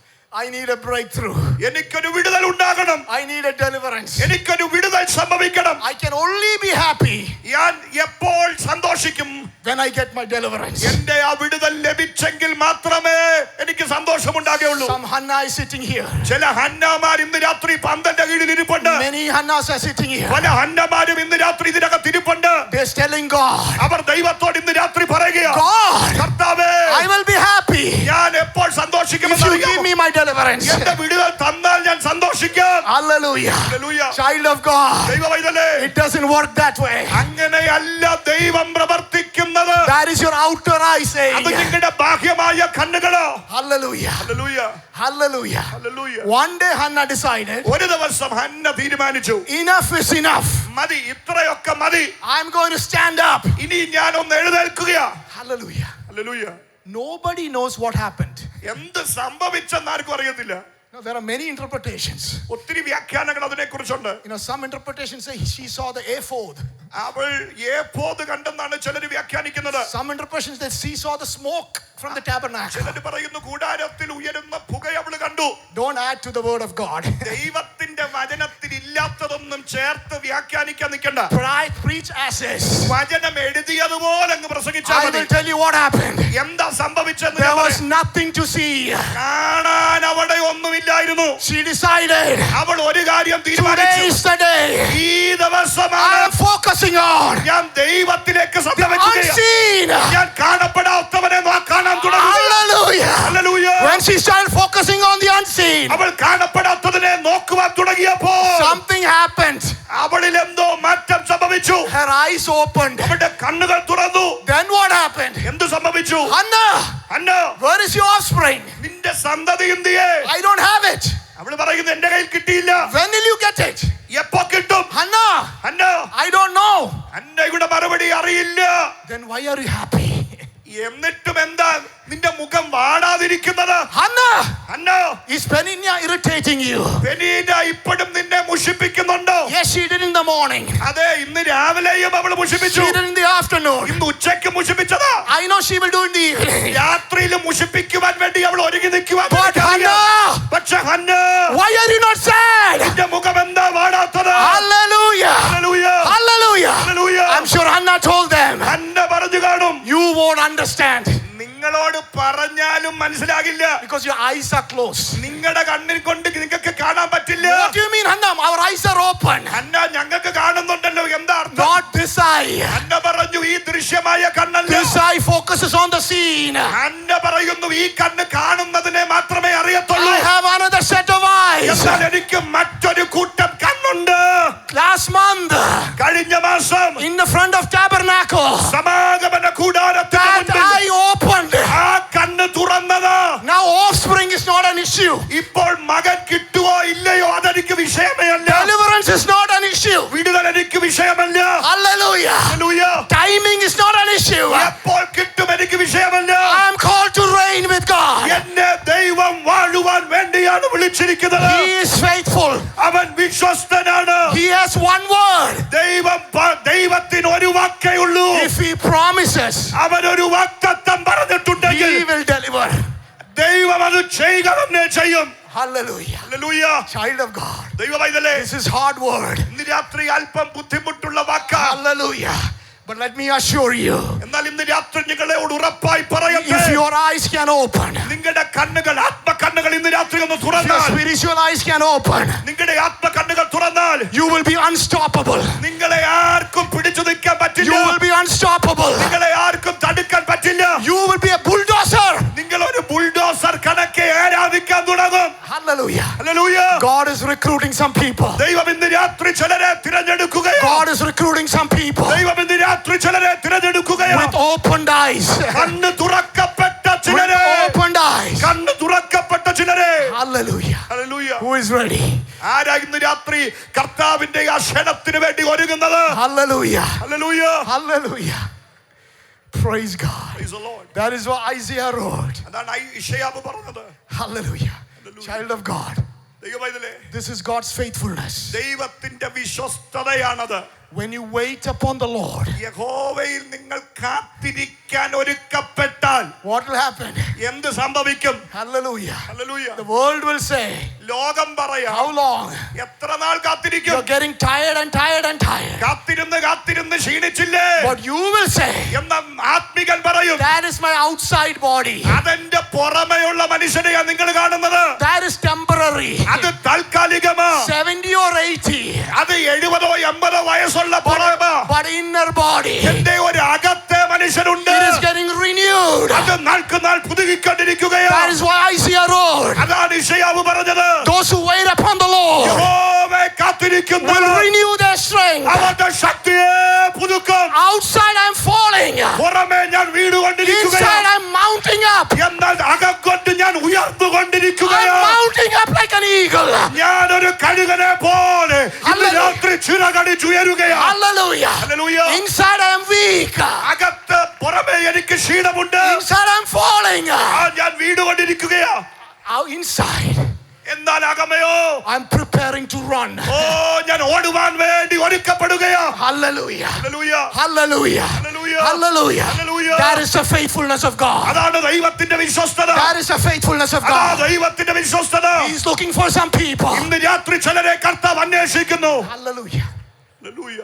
I need a breakthrough. എനിക്കൊരു വിടുതൽ ഉണ്ടാകണം. I need a deliverance. എനിക്കൊരു വിടുതൽ സംഭവിക്കണം. I can only be happy ഞാൻ എപ്പോൾ സന്തോഷിക്കും? when I get my deliverance. എന്റെ ആ വിടുതൽ ലഭിച്ചെങ്കിൽ മാത്രമേ എനിക്ക് സന്തോഷമുണ്ടാകുകയുള്ളൂ. Some Hannah is sitting here. ചില ഹന്നമാർ ഇന്ന് രാത്രി പന്തന്റെ കീഴിൽ ഇരിപ്പുണ്ട്. Many Hannahs are sitting here. പല ഹന്നമാരും ഇന്ന് രാത്രി ഇതിനകത്ത് ഇരിപ്പുണ്ട്. They're telling God, അവർ ദൈവത്തോട് ഇന്ന് രാത്രി പറയുകയാണ്, God, കർത്താവേ, I will be happy ഞാൻ എപ്പോൾ if you സന്തോഷിക്കുമെന്ന് give me my deliverance. എന്റെ വിടുതൽ തന്നാൽ ഞാൻ സന്തോഷിക്കാം. Hallelujah. Hallelujah. Child of God, ദൈവവൈതലേ, it doesn't work that way. അങ്ങനെയല്ല ദൈവം പ്രവർത്തിക്കുന്നത്. That is your outer eye saying. അത് നിങ്ങളുടെ ബാഹ്യമായ കണ്ണുകളോ. Hallelujah. Hallelujah. Hallelujah. Hallelujah. One day Hannah decided, ഒരു ദിവസം ഹന്ന തീരുമാനിച്ചു, enough is enough. മതി, ഇത്രയൊക്കെ മതി. I'm going to stand up. ഇനി ഞാൻ ഒന്ന് എഴുന്നേൽക്കുകയാ. Hallelujah. Hallelujah. Nobody knows what happened. എന്ത് സംഭവിച്ചെന്ന് ആർക്കും അറിയത്തില്ല. No, there are many interpretations. ഒത്തിരി വ്യാഖ്യാനങ്ങൾ അതിനെ കുറിച്ചുണ്ട്. Some interpretations say she saw the ephod. അവൾ ഏഫോദ് കണ്ടെന്നാണ് ചിലർ വ്യാഖ്യാനിക്കുന്നത്. Some interpretations that she saw the smoke from the tabernacle. ചിലർ പറയുന്നു കൂടാരത്തിൽ ഉയരുന്ന പുക അവൾ കണ്ടു. Don't add to the word of God. ദൈവത്തിന്റെ വചനത്തിൽ ഇല്ലാത്തതൊന്നും ചേർത്ത് വ്യാഖ്യാനിക്കാൻ നിൽക്കണ്ട. Preach as is. വചനം എഴുതിയതുപോലെ അങ്ങ് പ്രസംഗിച്ചാൽ I മതി. will tell you what happened. എന്താ സംഭവിച്ചെന്ന് There ഞാൻ was പറയാം. nothing to see. കാണാൻ അവിടെ ഒന്നുമില്ലായിരുന്നു. She decided, അവൾ ഒരു കാര്യം today തീരുമാനിച്ചു. is the day. ഈ I ദിവസമാണ് am focusing on ഞാൻ ദൈവത്തിലേക്ക് ശ്രദ്ധ the വെക്കുകയാണ്. unseen. ഞാൻ കാണപ്പെടാത്തവനെ കാണാൻ തുടങ്ങി. Hallelujah. Hallelujah. When she started focusing on the unseen, അവൾ കാണപ്പെടാത്തതിനെ നോക്കുവാൻ തുടങ്ങിയപ്പോൾ something happened. അവളിൽ എന്തോ മാറ്റം സംഭവിച്ചു. Her eyes opened. അവളുടെ കണ്ണുകൾ തുറന്നു. Then what happened? എന്ത് സംഭവിച്ചു? Hannah, Hannah, where is your offspring? നിന്റെ സന്തതി എന്തിയെ? I don't have it. അവൾ പറയുന്നു, എന്റെ കയ്യിൽ കിട്ടിയില്ല. When will you get it? എപ്പോ കിട്ടും? Hannah, Hannah, I don't know. ഹന്നയുടെ മറുപടി അറിയില്ല. Then why are you happy? എന്നിട്ടും എന്താ നിന്റെ മുഖം വാടാതിരിക്കുന്നത്? Hannah, is Peninnah irritating you? Penina ഇപ്പോഴും നിന്നെ മുഷിപ്പിക്കുന്നുണ്ടോ? Yes, she did in the morning. അതെ, ഇന്ന് രാവിലെയും അവൾ മുഷിപ്പിച്ചു. She did in the afternoon. ഇന്ന് ഉച്ചയ്ക്ക് മുഷിപ്പിച്ചതാ. I know she will do in the evening. രാത്രിയിലും മുഷിപ്പിക്കുവാൻ വേണ്ടി അവൾ ഒരുങ്ങി നിൽക്കുവാൻ. But Hannah, പക്ഷേ Hannah, why are you not sad? നിന്റെ മുഖം എന്താ വാടാത്തത്? Hallelujah. Hallelujah, Hallelujah. Hallelujah. I'm sure Hannah told them. Hannah പറഞ്ഞു കാണും, You won't understand നിങ്ങളോട് പറഞ്ഞാലും മനസ്സിലാകില്ല. because your eyes are closed. നിങ്ങളുടെ കണ്ണിൽ കൊണ്ട് നിങ്ങൾക്ക് കാണാൻ പറ്റില്ല. What do you mean, Hannah? Our eyes are open. Hannah, ഞങ്ങൾക്ക് കാണുന്നുണ്ടല്ലോ. എന്താ അർത്ഥം? Not this eye. ഹന്ന പറഞ്ഞു, ഈ ദൃശ്യമായ കണ്ണല്ല. This eye focuses on the scene. Hannah പറയുന്നു, ഈ കണ്ണ് കാണുന്നതിനെ മാത്രമേ അറിയത്തുള്ളൂ. I have another set of eyes. എന്നാൽ എനിക്ക് മറ്റൊരു കൂട്ടം കണ്ണുണ്ട്. Last month, കഴിഞ്ഞ മാസം in the front of tabernacle, സമാഗമന കൂടാരത്തിന് that മുൻപിൽ eye opened. ആ കണ്ണ് തുറന്നത്. Now offspring is not an issue. ഇപ്പോൾ മകൻ കിട്ടുവോ ഇല്ലയോ അതെനിക്ക് വിഷയമേ അല്ല. Deliverance is not an issue. വിടുതൽ എനിക്ക് വിഷയമല്ല. Hallelujah. Hallelujah. Timing is not an issue. എപ്പോൾ കിട്ടും എനിക്ക് വിഷയമല്ല. I am called to reign with God. എന്നെ ദൈവം വാഴുവാൻ വേണ്ടിയാണ് വിളിച്ചിരിക്കുന്നത്. He is faithful. അവൻ വിശ്വസ്തനാണ്. He has one word. ദൈവത്തിന് ഒരു വാക്കേ ഉള്ളൂ. If he promises, അവൻ ഒരു വാഗ്ദത്തം പറഞ്ഞിട്ടുണ്ടെങ്കിൽ he will deliver. ദൈവം അത് ചെയ്യുക തന്നെ ചെയ്യും. Hallelujah. Hallelujah. Child of God, ദൈവമൈതലേ, this is hard word. ഇന്ന് രാത്രി അല്പം ബുദ്ധിമുട്ടുള്ള വാക്കാ. Hallelujah. But let me assure you, എന്നാൽ ഇന്ന് രാത്രി നിങ്ങളോട് ഉറപ്പായി പറയട്ടെ, if your eyes can open, നിങ്ങളുടെ കണ്ണുകൾ, ആത്മകണ്ണുകൾ ഇന്ന് രാത്രി ഒന്ന് if your തുറന്നാൽ, spiritual eyes can open, നിങ്ങളുടെ ആത്മകണ്ണുകൾ തുറന്നാൽ you will be unstoppable. നിങ്ങളെ ആർക്കും പിടിച്ചു നിൽക്കാൻ പറ്റില്ല. You will be unstoppable. നിങ്ങളെ ആർക്കും തടുക്കാൻ പറ്റില്ല. You will be a bulldozer. നിങ്ങൾ ഒരു ബുൾഡോസർ കണക്കെ ആരാധിക്കാൻ തുടങ്ങും. Hallelujah. Hallelujah. God is recruiting some people. ദൈവം ഇന്ന് രാത്രി ചിലരെ തിരഞ്ഞെടുക്കുകയാണ്. God is recruiting some people ദൈവം ഇന്ന് രാത്രി ചിലരെ തിരഞ്ഞെടുക്കുകയാണ്. with opened eyes. കണ്ണ് തുറക്കപ്പെട്ട With ചിലരെ, opened eyes. കണ്ണ് തുറക്കപ്പെട്ട ചിലരെ. Hallelujah. Hallelujah. Who is ready? ആരാ ഇന്ന് രാത്രി കർത്താവിന്റെ ആ ക്ഷണത്തിന് വേണ്ടി ഒരുങ്ങുന്നത്? Hallelujah. Hallelujah. Hallelujah. Praise God. Praise the Lord. That is what Isaiah wrote. അതാണ് യിശയ്യാവ് പറഞ്ഞത്. Hallelujah. Child of God, ദൈവമൈതലേ, this is God's faithfulness. ദൈവത്തിന്റെ വിശ്വസ്തതയാണത്. When you wait upon the Lord, യഹോവയിൽ നിങ്ങൾ കാത്തിരിക്കാൻ ഒരുക്കപ്പെട്ടാൽ what will happen? എന്ത് സംഭവിക്കും? Hallelujah. Hallelujah. The world will say, ലോകം പറയാം, how long? എത്ര നാൾ കാത്തിരിക്കും? You're getting tired and tired and tired. കാത്തിരുന്ന് കാത്തിരുന്ന് ക്ഷീണിച്ചില്ലേ? But you will say, എന്ന ആത്മികൻ പറയും, that is my outside body. അതെന്റെ പുറമെയുള്ള മനുഷ്യനെയാ നിങ്ങൾ കാണുന്നത്. That is temporary. അത് താൽക്കാലികമാ. 70 or 80. അത് 70 or 80 വയസ്സുള്ള പുറമെ. But inner body, എന്റെ ഒരു അകത്തെ മനുഷ്യനുണ്ട്. it is getting renewed. അത് നാൾക്ക് നാൾ പുതുക്കിക്കൊണ്ടിരിക്കുകയാ. That is why Isaiah wrote, അതാണ് യിശയ്യാവ് പറഞ്ഞത്. those who wait upon the Lord യഹോവയെ കാത്തിരിക്കുന്നു, will renew their strength. അവന്റെ ശക്തിയെ പുതുക്കും. Outside I'm falling, പുറമെ ഞാൻ inside വീടുകൊണ്ടിരിക്കുകയാണ്, I'm mounting up. എന്നാൽ അകം കൊണ്ട് ഞാൻ I'm ഉയർന്നുകൊണ്ടിരിക്കുകയാണ്. mounting up like an eagle. ഞാനൊരു കഴുകനെ പോലെ ഇന്ന് Hallelujah. രാത്രി ചിറകടിച്ചുയരുകയാണ്. Hallelujah. Hallelujah. Inside I am weak. അകത്ത് പുറമെ എനിക്ക് ക്ഷീണമുണ്ട്. Inside I'm falling. ഞാൻ വീടുകൊണ്ടിരിക്കുകയാ. Inside എന്നാൽ അകമയോ, I'm preparing to run. ഞാൻ ഓടുവാൻ വേണ്ടി ഒരുക്കപ്പെടുകയാ. Hallelujah. Hallelujah. Hallelujah. Hallelujah. Hallelujah. Hallelujah. That is the faithfulness of God. അതാണ് ദൈവത്തിന്റെ വിശ്വസ്തത. That is the faithfulness of അതാ God. ദൈവത്തിന്റെ വിശ്വസ്തത. He's looking for some people. ഇന്ന് രാത്രി ചിലരെ കർത്താവ് അന്വേഷിക്കുന്നു. Hallelujah. Hallelujah.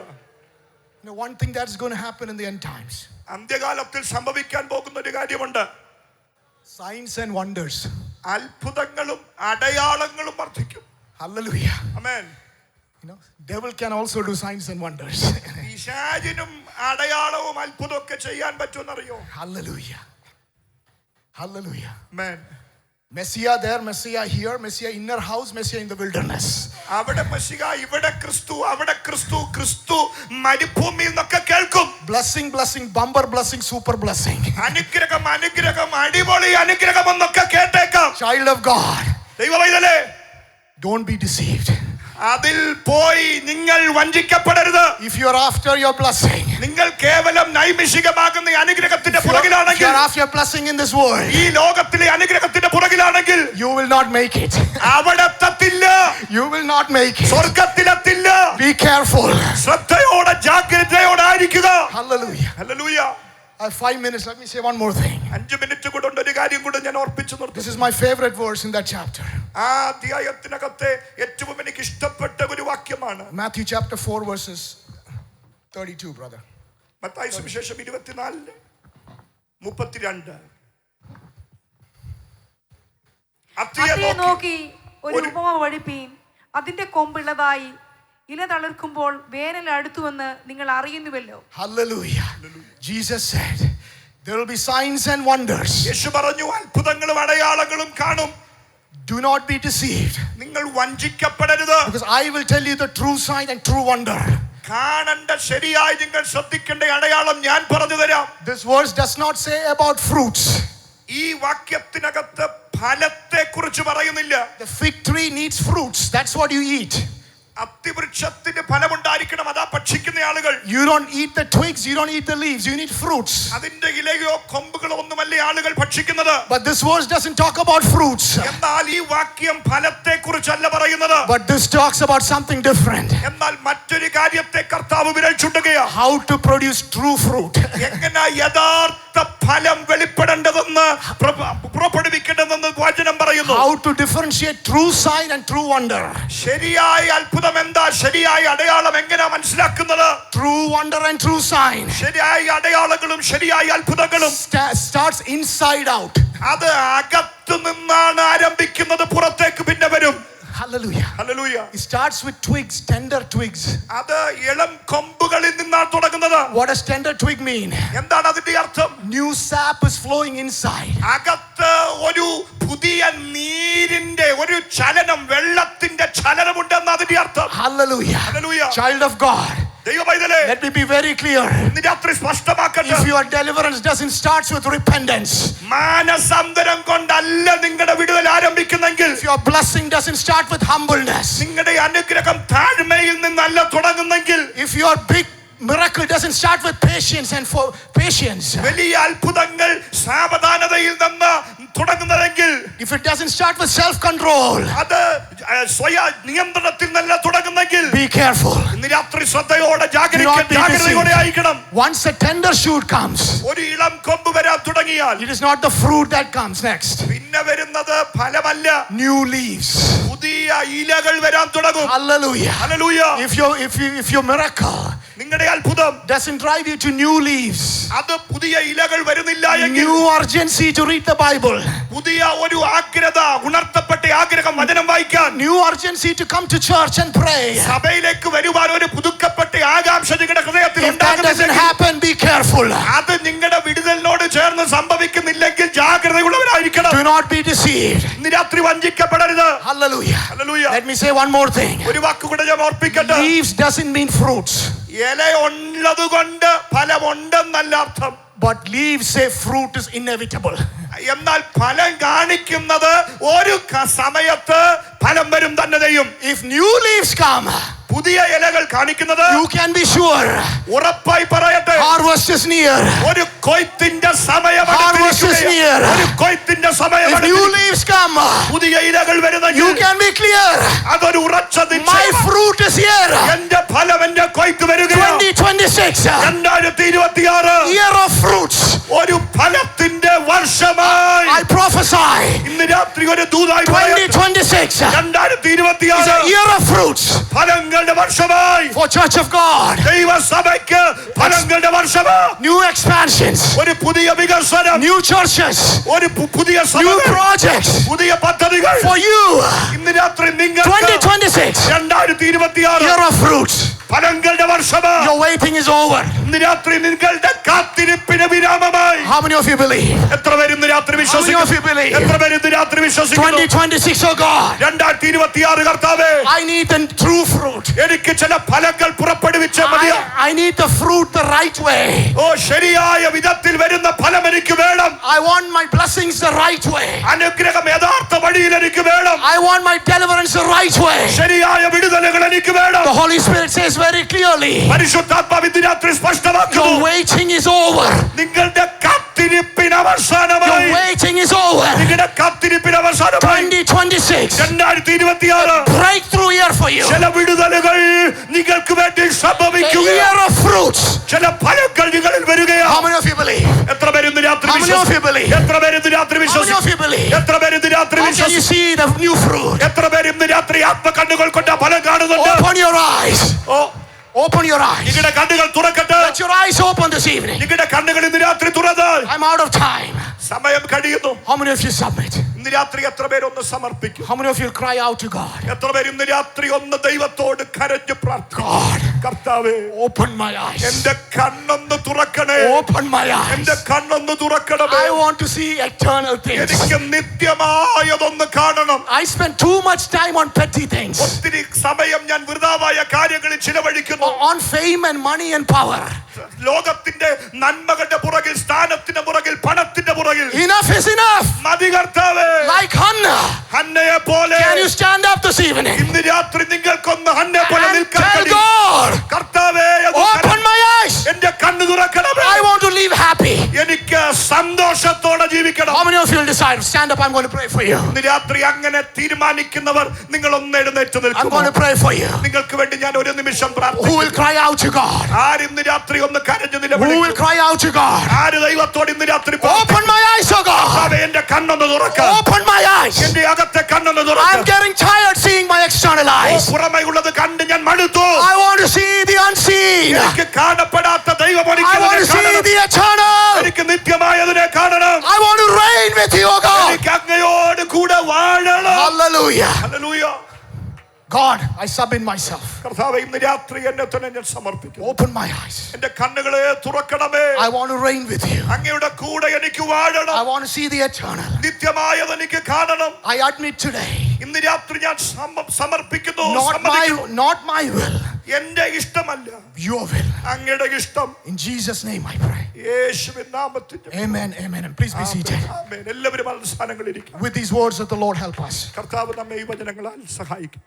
One thing that's going to happen in the end times. അന്ത്യകാലത്തിൽ സംഭവിക്കാൻ പോകുന്ന ഒരു കാര്യമുണ്ട്. Signs and wonders. അത്ഭുതങ്ങളും അടയാളങ്ങളും വർദ്ധിക്കും. Hallelujah. Amen. Devil can also do signs and wonders. പിശാചിനും അടയാളവും അത്ഭുതമൊക്കെ ചെയ്യാൻ പറ്റുമെന്നറിയോ? Hallelujah. Hallelujah. Amen. Messiah there, Messiah here, Messiah inner house, Messiah in the wilderness. അവിടെ മെസ്സിഹ, ഇവിടെ ക്രിസ്തു, അവിടെ ക്രിസ്തു, ക്രിസ്തു മരുഭൂമിയിൽ നിന്നൊക്കെ കേൾക്കും. Blessing, blessing, bumper blessing, super blessing. അനുഗ്രഹം, അനുഗ്രഹം, അടിപൊളി അനുഗ്രഹം എന്നൊക്കെ കേട്ടേക്കാം. Child of God, ദൈവമൈതലേ, don't be deceived. അതിൽ പോയി നിങ്ങൾ നിങ്ങൾ വഞ്ചിക്കപ്പെടരുത്. If you are after your blessing, നിങ്ങൾ കേവലം നൈമിഷികമാകുന്ന അനുഗ്രഹത്തിന്റെ if you പുറകിലാണെങ്കിൽ, are after your blessing in this world, ഈ ലോകത്തിലെ അനുഗ്രഹത്തിന്റെ പുറകിലാണെങ്കിൽ you will not make it. അവിടെ എത്തത്തില്ല. You will not make it. സ്വർഗ്ഗത്തിലെത്തില്ല. Be careful. ശ്രദ്ധയോടെ ജാഗ്രതയോടെ ആയിരിക്കുക. Hallelujah. Hallelujah. I have 5 minutes. Let me say one more thing. 5 minute കൂടെ ഒരു കാര്യം കൂടെ ഞാൻ ഓർപ്പിച്ചു നിർത്തുന്നു. This is my favorite verse in that chapter. ആ അധ്യായത്തിനകത്തെ ഏറ്റവും എനിക്ക് ഇഷ്ടപ്പെട്ട ഒരു വാക്യമാണ് Matthew chapter 4 verses 32, brother. Mathai സുവിശേഷം 24:32. അത്തിയെ നോക്കി ഒരു ഉപമ പഠിപ്പീൻ. അതിന്റെ കൊമ്പുള്ളതായി ഇല തളിർക്കുമ്പോൾ വേനൽ അടുത്തുവെന്ന് നിങ്ങൾ അറിയുന്നുവല്ലോ. Hallelujah. Jesus said there will be signs and wonders. യേശു പറഞ്ഞു അത്ഭുതങ്ങളും അടയാളങ്ങളും കാണും. Do not be deceived, നിങ്ങൾ വഞ്ചിക്കപ്പെടരുത്. because I will tell you the true sign and true wonder. കാണേണ്ട ശരിയായി നിങ്ങൾ ശ്രദ്ധിക്കേണ്ട അടയാളം ഞാൻ പറഞ്ഞു തരാം. This verse does not say about fruits. ഈ വാക്യത്തിനകത്ത് ഫലത്തെ കുറിച്ച് പറയുന്നില്ല. The fig tree needs fruits. That's what you eat. അത്തിവൃക്ഷത്തിന് ഫലമുണ്ടായിരിക്കണം, അതാ ഭക്ഷിക്കുന്ന ആളുകൾ. You don't eat the twigs, you don't eat the leaves, you need fruits. അതിന്റെ ഇലയോ കൊമ്പുകളോ ഒന്നുമല്ല ആളുകൾ ഭക്ഷിക്കുന്നത്. But this verse doesn't talk about fruits. എന്നാൽ ഈ വാക്യം ഫലത്തെ കുറിച്ചല്ല പറയുന്നത്. But this talks about something different. എന്നാൽ മറ്റൊരു കാര്യത്തെ കർത്താവ് വിരൽ ചൂണ്ടുകയാണ്. How to produce true fruit. എങ്ങനെ യഥാർത്ഥ ഫലം വെളിപ്പെടേണ്ടതെന്ന് പുറപ്പെടുവിക്കേണ്ടതെന്ന് വചനം പറയുന്നു. How to differentiate true sign and true wonder. ശരിയായ അത്ഭുതം എന്താ, ശരിയായ അടയാളം എങ്ങനെ മനസ്സിലാക്കുന്നത്? True wonder and true sign ശരിയായ അടയാളങ്ങളും ശരിയായ അത്ഭുതങ്ങളും starts inside out. അത് അകത്തു നിന്നാണ് ആരംഭിക്കുന്നത്, പുറത്തേക്ക് പിന്നെ വരും. Hallelujah. Hallelujah. It starts with twigs, tender twigs. അത് ഇളം കൊമ്പുകളിൽ നിന്നാണ് തുടങ്ങുന്നത്. What does tender twig mean? എന്താണ് അതിന്റെ അർത്ഥം? New sap is flowing inside. അകത്ത് ഒരു പുതിയ നീരിന്റെ ഒരു ചലനം, വെള്ളത്തിന്റെ ചലനമുണ്ടെന്ന് അതിന്റെ അർത്ഥം. Hallelujah. Hallelujah. Child of God, ദൈവമൈതലേ, let me be very clear. ഇന്ന് രാത്രി സ്പഷ്ടമാക്കട്ടെ. If your deliverance doesn't start with repentance, മാനസാന്തരം കൊണ്ടല്ല നിങ്ങളുടെ വിടുതൽ ആരംഭിക്കുന്നെങ്കിൽ, if your blessing doesn't start with humbleness, നിങ്ങളുടെ അനുഗ്രഹം താഴ്മയിൽ നിന്നല്ല തുടങ്ങുന്നെങ്കിൽ, if your big miracle doesn't start with patience and for patience, വലിയ അത്ഭുതങ്ങൾ സാവധാനതയിൽ നിന്ന് തുടങ്ങുന്നതെങ്കിൽ, if it doesn't start with self-control, അത് സ്വയ നിയന്ത്രണത്തിൽ നിന്നല്ല തുടങ്ങുന്നെങ്കിൽ, be careful. ഇന്ന് രാത്രി ശ്രദ്ധയോടെ Do not be ജാഗ്രതയോടെ ആയിരിക്കണം. deceived. Once a tender shoot comes, ഒരു ഇളം കൊമ്പ് വരാൻ തുടങ്ങിയാൽ it is not the fruit that comes next. പിന്നെ വരുന്നത് ഫലമല്ല, New leaves. പുതിയ ഇലകൾ വരാൻ തുടങ്ങും. Hallelujah. Hallelujah. If your miracle നിങ്ങളുടെ അത്ഭുതം doesn't drive you to new leaves, അത് പുതിയ ഇലകൾ വരുന്നില്ല എങ്കിൽ, new urgency to read the Bible, പുതിയ ഒരു ആഗ്രഹ, ഉണർത്തപ്പെട്ട ആഗ്രഹം വചനം വായിക്കാൻ, new urgency to come to church and pray, സഭയിലേക്ക് വരുവാൻ ഒരു പുതുക്കപ്പെട്ട ആകാംക്ഷ നിങ്ങളുടെ ഹൃദയത്തിൽ if that doesn't ഉണ്ടാകുന്നില്ലെങ്കിൽ, happen, be careful. അത് നിങ്ങളുടെ വിടുതലിനോട് ചേർന്ന് സംഭവിക്കുന്നില്ലെങ്കിൽ ജാഗ്രതയുള്ളവരായിരിക്കണം. Do not be deceived. ഇന്ന് രാത്രി വഞ്ചിക്കപ്പെടരുത്. Hallelujah. Hallelujah. Let me say one more thing. ഒരു വാക്കുകൂടെ ഞാൻ ഓർപ്പിക്കട്ടെ. Leaves doesn't mean fruits, ഇല ഉള്ളത് കൊണ്ട് ഫലമുണ്ടെന്നല്ല അർത്ഥം. but leaves say fruit is inevitable. എന്നാൽ ഫലം കാണിക്കുന്നത് ഒരു സമയത്ത് ഫലം വരും തന്നെ ചെയ്യും. If new leaves come, പുതിയ ഇലകൾ കാണിക്കുന്നത്, you can be sure ഉറപ്പായി പറയട്ടെ, harvest is near. ഒരു കൊയ്ത്തിന്റെ സമയം Harvest is near. ഒരു കൊയ്ത്തിന്റെ സമയം. If new leaves come, പുതിയ ഇലകൾ വരുന്നെങ്കിൽ you can be clear. അതൊരു ഉറച്ച My നിശ്ചയം. fruit is here. എന്റെ ഫലം, എന്റെ കൊയ്ത്ത് വരികയാണ്. 2026, 2026 year of fruits. ഒരു ഫലത്തിന്റെ വർഷമായി I prophesy. ഇന്ന് രാത്രി ഒരു ദൂതായി പറയട്ടെ. 2026 is 2026 a year of fruits ഫലങ്ങളുടെ വർഷമായി for Church of God. ദൈവസഭയ്ക്ക് ഫലങ്ങളുടെ വർഷമാണ്. New expansions, ഒരു പുതിയ വികസനം, new churches, ഒരു പുതിയ new സഭകൾ, projects പുതിയ പദ്ധതികൾ for you. ഇന്ന് രാത്രി നിങ്ങൾക്ക് 2026, 2026 year of fruits. ഫലങ്ങളുടെ വർഷമാ. Your waiting is over. ഇന്ന് രാത്രി നിങ്ങളുടെ കാത്തിരിപ്പിന് വിരാമമായി. How many of you believe? എത്ര പേര് ഇന്ന് രാത്രി How many വിശ്വസിക്കുന്നു? of you believe? എത്ര പേര് ഇന്ന് രാത്രി വിശ്വസിക്കുന്നു? 2026, oh God. 2026 കർത്താവേ, I need the true fruit. എനിക്ക് ചില ഫലങ്ങൾ പുറപ്പെടുവിച്ച മതിയാ. I need the fruit the right way. ഓ, ശരിയായ വിധത്തിൽ വരുന്ന ഫലം എനിക്ക് വേണം. I want my blessings the right way. അനുഗ്രഹം യഥാർത്ഥ വഴിയിൽ എനിക്ക് വേണം. I want my deliverance the right way. ശരിയായ വിടുതലുകൾ എനിക്ക് വേണം. The Holy Spirit says very clearly, പരിശുദ്ധാത്മാവ് ഇന്ന് രാത്രി സ്പഷ്ടമാക്കുന്നു, your waiting is over. നിങ്ങളുടെ കാത്തിരിപ്പിന് അവസാനമായി. Your waiting is over. നിങ്ങളുടെ കാത്തിരിപ്പിന് അവസാനമായി. 2026, 2026 breakthrough year for you. ചില വിടുതലുകൾ നിങ്ങൾക്ക് വേണ്ടി A സംഭവിക്കുക. year of fruits. ചില ഫലങ്ങൾ നിങ്ങളിൽ വരികയാണ്. How many of you believe? എത്ര പേര് ഇന്ന് രാത്രി How many of you believe? എത്ര പേര് ഇന്ന് രാത്രി How many of വിശ്വസിക്കുന്നു? you believe? എത്ര പേര് ഇന്ന് രാത്രി How can you വിശ്വസിക്കുന്നു? see the new fruit? എത്ര പേര് ഇന്ന് രാത്രി ആത്മകണ്ണുകൾ കൊണ്ട് ഫലം കാണുന്നുണ്ട്? Open your eyes. Oh, Open your eyes. നിങ്ങളുടെ കണ്ണുകൾ തുറക്കട്ടെ. Let your eyes open this evening. നിങ്ങളുടെ കണ്ണുകൾ ഇന്ന് രാത്രി തുറന്നാൽ I'm out of time. സമയം കഴിയുന്നു. How many of you submit? ഇന്ന് രാത്രി എത്ര പേര് ഒന്ന് സമർപ്പിക്കും? How many of you cry out to God? എത്ര പേര് ഇന്ന് രാത്രി ഒന്ന് ദൈവത്തോട് കരഞ്ഞു പ്രാർത്ഥിക്കും? God, കർത്താവേ, open my eyes. എന്റെ കണ്ണൊന്ന് തുറക്കണേ. Open my eyes. എന്റെ കണ്ണൊന്ന് തുറക്കണമേ. I want to see eternal things. എനിക്ക് നിത്യമായതൊന്ന് കാണണം. I spend too much time on petty things, ഒത്തിരി സമയം ഞാൻ വൃഥാവായ കാര്യങ്ങളിൽ ചിലവഴിക്കുന്നു. on fame and money and power. ലോകത്തിന്റെ നന്മകളുടെ പുറകിൽ, സ്ഥാനത്തിന്റെ പുറകിൽ, പണത്തിന്റെ പുറകിൽ. Enough is enough. മതി കർത്താവേ. Like Hannah. ഹന്നയെ പോലെ Can you stand up this evening ഇന്ന് രാത്രി നിങ്ങൾക്കൊന്ന് ഹന്നയെ പോലെ and നിൽക്കാൻ tell കഴിയും. God, കർത്താവേ, open my eyes. എന്റെ കണ്ണ് തുറക്കണമേ. I want to live happy. എനിക്ക് സന്തോഷത്തോടെ ജീവിക്കണം. How many of you will decide? Stand up. I'm going to pray for you. ഇന്ന് രാത്രി അങ്ങനെ തീരുമാനിക്കുന്നവർ നിങ്ങൾ ഒന്ന് എഴുന്നേറ്റ് I'm നിൽക്കും. going to pray for you. നിങ്ങൾക്ക് വേണ്ടി ഞാൻ ഒരു നിമിഷം Who പ്രാർത്ഥിക്കും. will cry out to God? ആര് ഇന്ന് രാത്രി ഒന്ന് കരഞ്ഞു Who will നിലവിളിക്കും? cry out to God? ആര് ദൈവത്തോട് ഇന്ന് രാത്രി Open my eyes, oh God. കർത്താവേ, എന്റെ കണ്ണൊന്ന് തുറക്കാം. Open my eyes. എന്റെ അകത്തെ കണ്ണൊന്ന് I'm തുറക്കാം. getting tired seeing my external eyes. പുറമേ ഉള്ളത് കണ്ട് ഞാൻ മടുത്തു. I want to see the unseen. എനിക്ക് കാണപ്പെടാത്ത ദൈവം I want to see the eternal. എനിക്ക് നിത്യമായതിനെ കാണണം. I want to reign with you, oh God. എനിക്ക് അങ്ങയോട് കൂടെ വാഴണം. Hallelujah. Hallelujah. God, I submit myself. കർത്താവേ, ഇന്ന് രാത്രി എന്നെ തന്നെ ഞാൻ സമർപ്പിക്കുന്നു. Open my eyes. എന്റെ കണ്ണുകളെ തുറക്കണമേ. I want to reign with you. അങ്ങയുടെ കൂടെ എനിക്ക് വാഴണം. I want to see the eternal. നിത്യമായത് എനിക്ക് കാണണം. I admit today, ഇന്ന് രാത്രി ഞാൻ സമർപ്പിക്കുന്നു. not my will, എന്റെ ഇഷ്ടമല്ല, your will. അങ്ങയുടെ ഇഷ്ടം. In Jesus' name I pray. യേശുവിൻ നാമത്തിൽ. Amen, amen. And please be seated. ആമേൻ. എല്ലാവരും അവരുടെ സ്ഥാനങ്ങളിൽ ഇരിക്കും. With these words of the Lord help us. കർത്താവ് നമ്മെ ഈ വചനങ്ങളാൽ സഹായിക്കും.